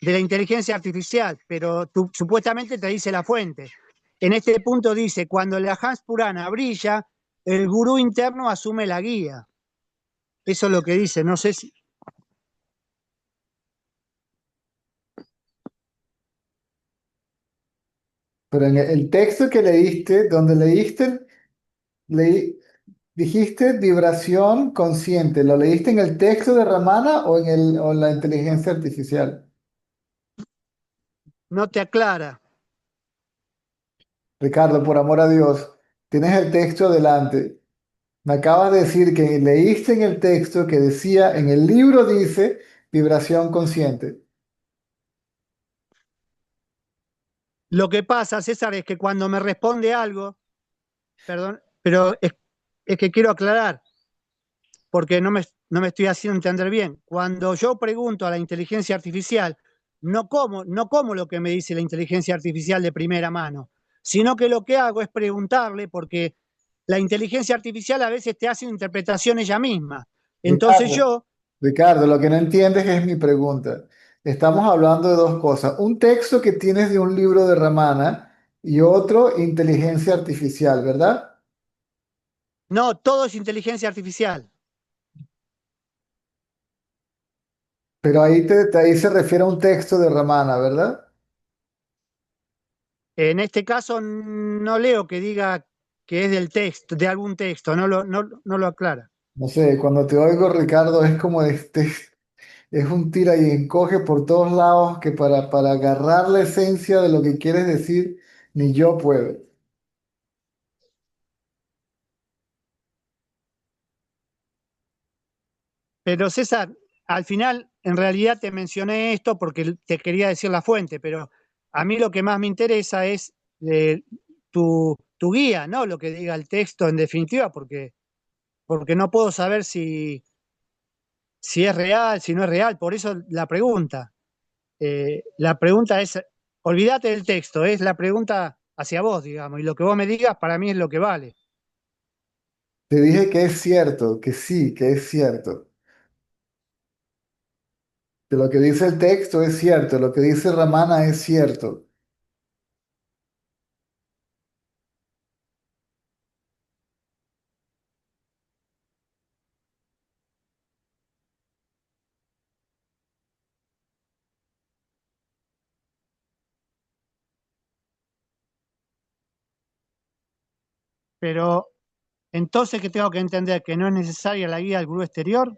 de la inteligencia artificial, pero supuestamente te dice la fuente. En este punto dice, cuando la Hans Purana brilla, el gurú interno asume la guía. Eso es lo que dice, no sé si... Pero en el texto que leíste, donde leíste, leí, dijiste vibración consciente. ¿Lo leíste en el texto de Ramana o o en la inteligencia artificial? No te aclara. Ricardo, por amor a Dios, tienes el texto delante. Me acabas de decir que leíste en el texto que decía, en el libro dice vibración consciente. Lo que pasa, César, es que cuando me responde algo, perdón, pero es que quiero aclarar, porque no me estoy haciendo entender bien. Cuando yo pregunto a la inteligencia artificial, no como lo que me dice la inteligencia artificial de primera mano, sino que lo que hago es preguntarle, porque la inteligencia artificial a veces te hace una interpretación ella misma. Entonces Ricardo, yo, Ricardo, lo que no entiendes es mi pregunta. Estamos hablando de dos cosas. Un texto que tienes de un libro de Ramana y otro inteligencia artificial, ¿verdad? no, todo es inteligencia artificial. Pero ahí se refiere a un texto de Ramana, ¿verdad? En este caso no leo que diga que es del texto, de algún texto, no lo aclara. No sé, cuando te oigo, Ricardo, es como es un tira y encoge por todos lados que para agarrar la esencia de lo que quieres decir, ni yo puedo. Pero César, al final, en realidad te mencioné esto porque te quería decir la fuente, pero a mí lo que más me interesa es tu guía, ¿no? Lo que diga el texto en definitiva, porque no puedo saber si es real, si no es real. Por eso la pregunta. La pregunta es, olvídate del texto, es la pregunta hacia vos, digamos, y lo que vos me digas para mí es lo que vale. Te dije que es cierto, que sí, que es cierto. Que lo que dice el texto es cierto, lo que dice Ramana es cierto. Pero entonces, ¿qué tengo que entender? ¿Que no es necesaria la guía del gurú exterior?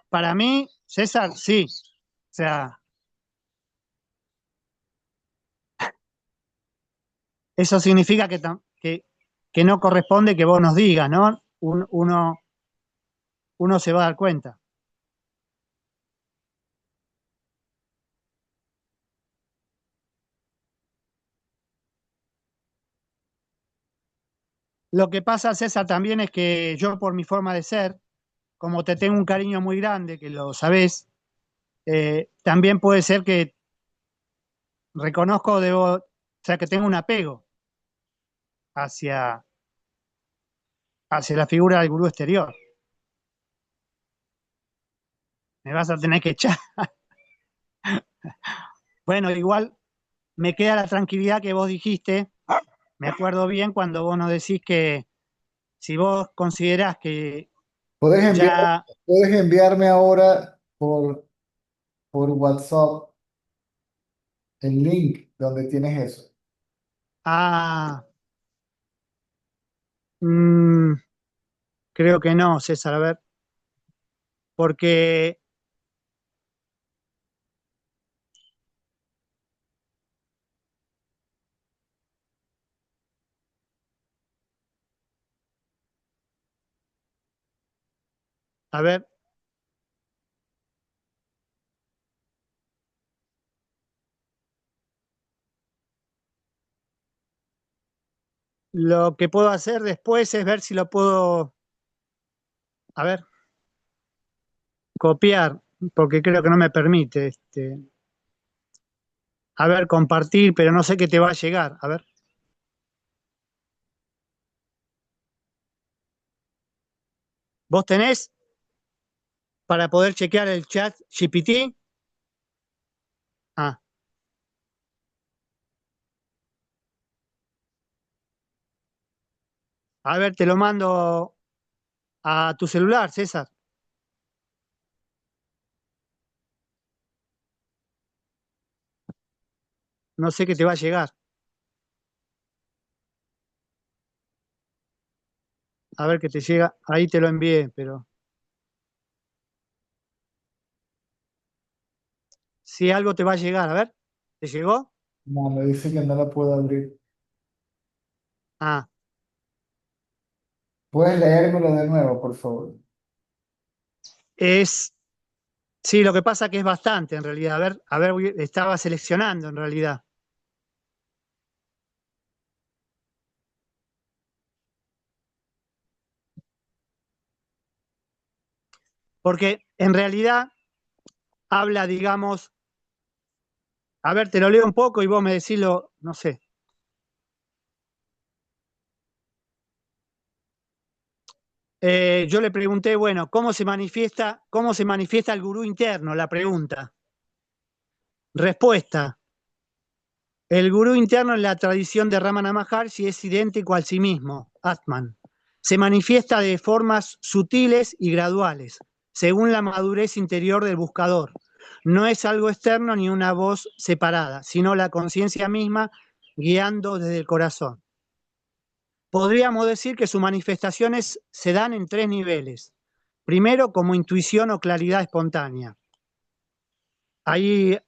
Para mí, César, sí. O sea, eso significa que no corresponde que vos nos digas, ¿no? Uno se va a dar cuenta. Lo que pasa, César, también es que yo por mi forma de ser, como te tengo un cariño muy grande, que lo sabés, también puede ser que reconozco, o sea, que tengo un apego hacia, hacia la figura del gurú exterior. Me vas a tener que echar. Bueno, igual me queda la tranquilidad que vos dijiste. Me acuerdo bien cuando vos nos decís que si vos considerás que Puedes enviar, ya, puedes enviarme ahora por WhatsApp el link donde tienes eso. Ah, mm, creo que no, César, a ver, porque, a ver, lo que puedo hacer después es ver si lo puedo, a ver, copiar, porque creo que no me permite, a ver, compartir, pero no sé qué te va a llegar, a ver. ¿Vos tenés para poder chequear el chat GPT? Ah, a ver, te lo mando a tu celular, César. No sé qué te va a llegar. A ver qué te llega. Ahí te lo envié, pero si algo te va a llegar, a ver. ¿Te llegó? No, me dice que no la puedo abrir. Ah, ¿Puedes leérmelo de nuevo, por favor? es. Sí, lo que pasa que es bastante en realidad. A ver, estaba seleccionando en realidad. Porque en realidad habla, digamos, a ver, te lo leo un poco y vos me decís lo, no sé. Yo le pregunté, bueno, cómo se manifiesta el gurú interno? La pregunta. Respuesta. El gurú interno en la tradición de Ramana Maharshi es idéntico al sí mismo, Atman. Se manifiesta de formas sutiles y graduales, según la madurez interior del buscador. No es algo externo ni una voz separada, sino la conciencia misma guiando desde el corazón. Podríamos decir que sus manifestaciones se dan en tres niveles. Primero, como intuición o claridad espontánea. Ahí,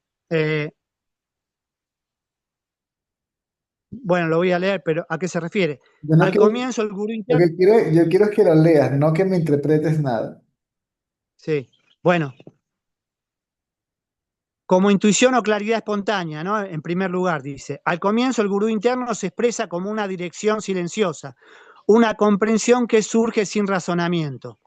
bueno, lo voy a leer, pero ¿a qué se refiere? Yo no Al quiero, comienzo, el gurú lo interno. que quiero, yo quiero que lo leas, no que me interpretes nada. Sí, bueno, como intuición o claridad espontánea, ¿no? En primer lugar, dice, al comienzo el gurú interno se expresa como una dirección silenciosa, una comprensión que surge sin razonamiento.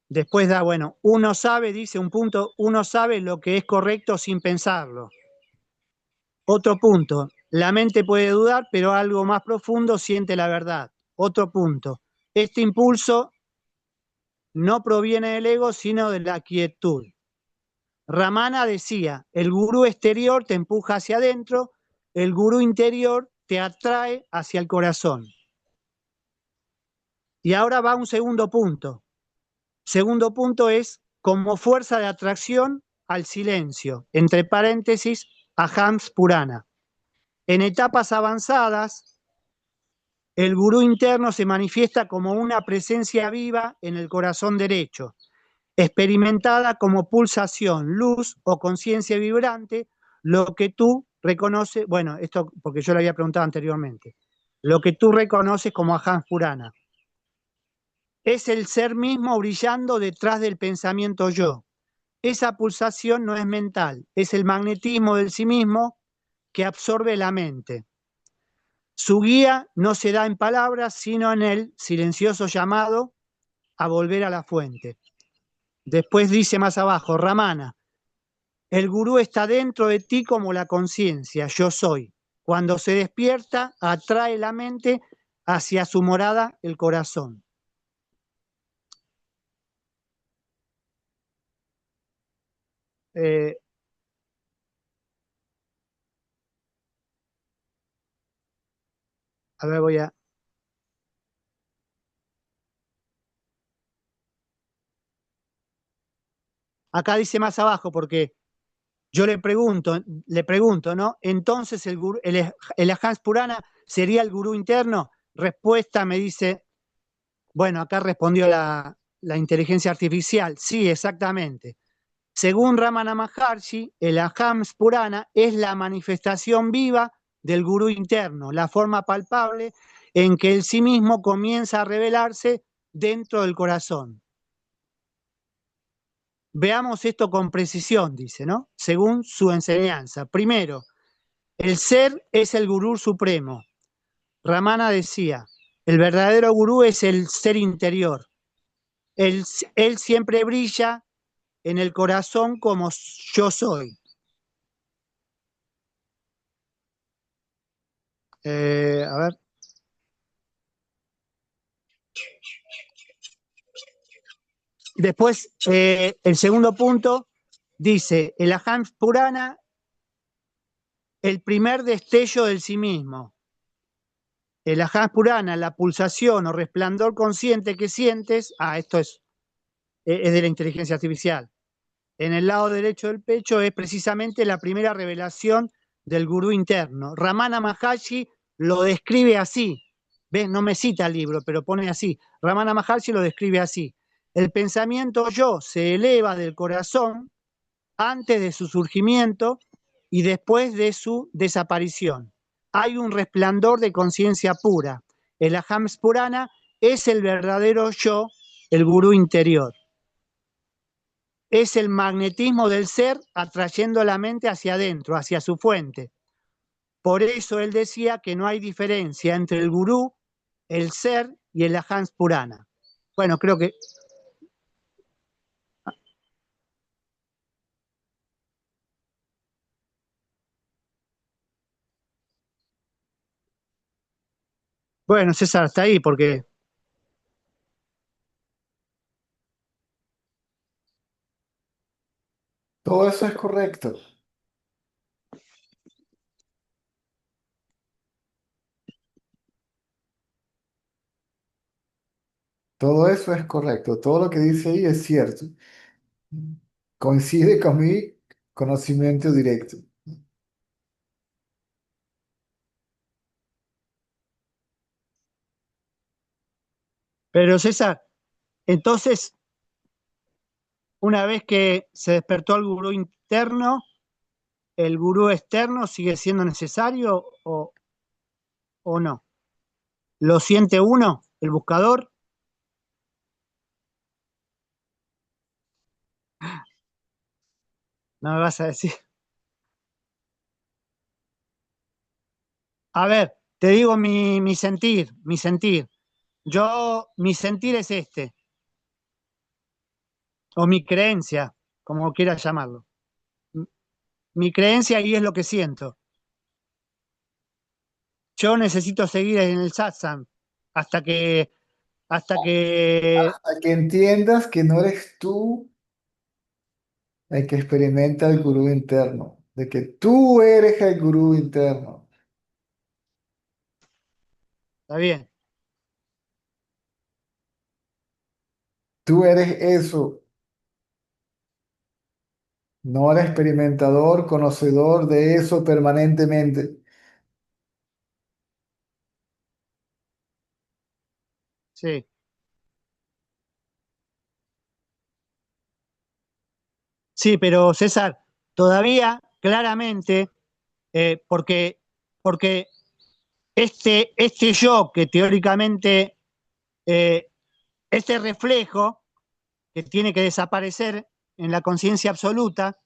Después da, bueno, uno sabe, dice un punto, uno sabe lo que es correcto sin pensarlo. Otro punto, la mente puede dudar, pero algo más profundo siente la verdad. Otro punto, este impulso no proviene del ego, sino de la quietud. Ramana decía, el gurú exterior te empuja hacia adentro, el gurú interior te atrae hacia el corazón. Y ahora va un segundo punto. Segundo punto es como fuerza de atracción al silencio, entre paréntesis, Ahams Purana. En etapas avanzadas, el gurú interno se manifiesta como una presencia viva en el corazón derecho, experimentada como pulsación, luz o conciencia vibrante, lo que tú reconoces, bueno, esto porque yo lo había preguntado anteriormente, lo que tú reconoces como Aham Purana. Es el ser mismo brillando detrás del pensamiento yo. Esa pulsación no es mental, es el magnetismo del sí mismo que absorbe la mente. Su guía no se da en palabras, sino en el silencioso llamado a volver a la fuente. Después dice más abajo, Ramana, el gurú está dentro de ti como la conciencia, yo soy. Cuando se despierta, atrae la mente hacia su morada, el corazón. Eh, a ver, voy a... Acá dice más abajo, porque yo le pregunto, ¿no? Entonces el Ahams Purana sería el gurú interno. Respuesta me dice, bueno, acá respondió la inteligencia artificial. Sí, exactamente. Según Ramana Maharshi, el Ahams Purana es la manifestación viva del gurú interno, la forma palpable en que el sí mismo comienza a revelarse dentro del corazón. Veamos esto con precisión, dice, ¿no? Según su enseñanza. Primero, el ser es el gurú supremo. Ramana decía, el verdadero gurú es el ser interior. Él siempre brilla en el corazón como yo soy. A ver. Después, el segundo punto dice, el Ahams Purana, el primer destello del sí mismo. El Ahams Purana, la pulsación o resplandor consciente que sientes, esto es de la inteligencia artificial. En el lado derecho del pecho es precisamente la primera revelación del gurú interno. Ramana Maharshi lo describe así. ¿Ves? No me cita el libro, pero pone así. Ramana Maharshi lo describe así. El pensamiento yo se eleva del corazón antes de su surgimiento y después de su desaparición. Hay un resplandor de conciencia pura. El Ahams Purana es el verdadero yo, el gurú interior. Es el magnetismo del ser atrayendo la mente hacia adentro, hacia su fuente. Por eso él decía que no hay diferencia entre el gurú, el ser y el Ahams Purana. Bueno, creo que... Bueno, César, hasta ahí, porque... Todo eso es correcto. Todo eso es correcto. Todo lo que dice ahí es cierto. Coincide con mi conocimiento directo. Pero César, entonces, una vez que se despertó el gurú interno, ¿el gurú externo sigue siendo necesario o no? ¿Lo siente uno, el buscador? No me vas a decir. A ver, te digo mi sentir. Mi sentir es este, o mi creencia, como quieras llamarlo. Mi creencia y es lo que siento. Yo necesito seguir en el satsang hasta que Hasta que entiendas que no eres tú el que experimenta el gurú interno, de que tú eres el gurú interno. está bien. Tú eres eso, no el experimentador, conocedor de eso permanentemente. Sí. Sí, pero César, todavía claramente, porque, porque este yo que teóricamente, eh, este reflejo que tiene que desaparecer en la conciencia absoluta,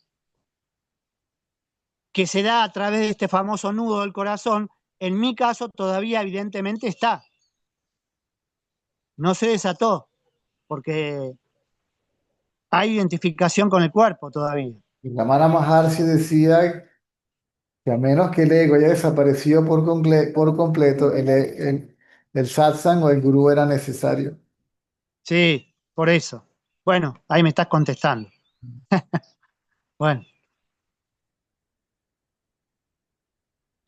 que se da a través de este famoso nudo del corazón, en mi caso todavía evidentemente está. No se desató, porque hay identificación con el cuerpo todavía. Y la Ramana Maharshi decía que a menos que el ego haya desaparecido por completo, el satsang o el gurú era necesario. Sí, por eso. Bueno, ahí me estás contestando. Bueno,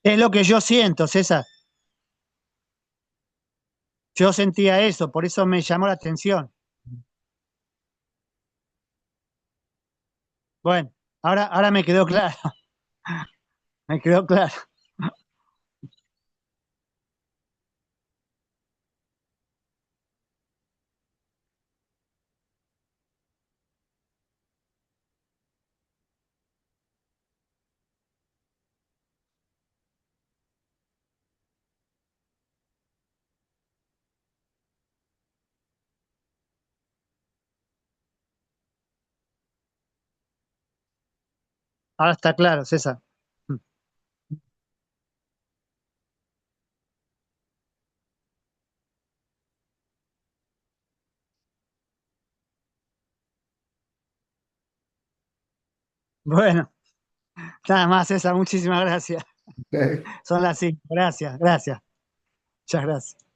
es lo que yo siento, César. Yo sentía eso, por eso me llamó la atención. Bueno, Ahora me quedó claro. Me quedó claro. Ahora está claro, César. Bueno, nada más, César. Muchísimas gracias. Okay. Son las 5. Gracias, gracias. Muchas gracias.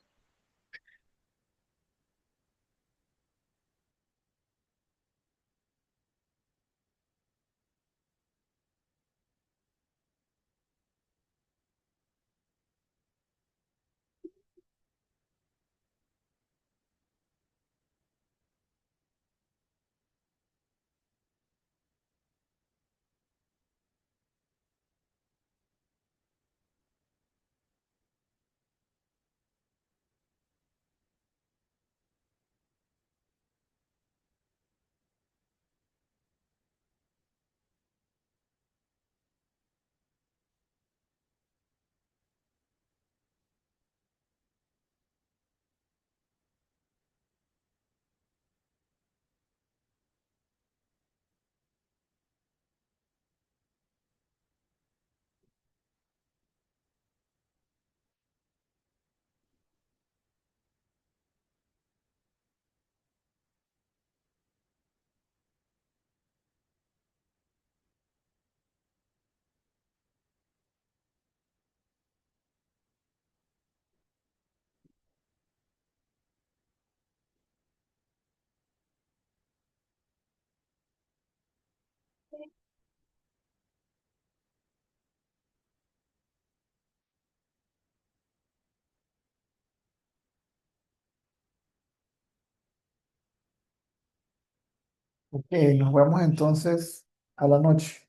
Ok, nos vemos entonces a la noche.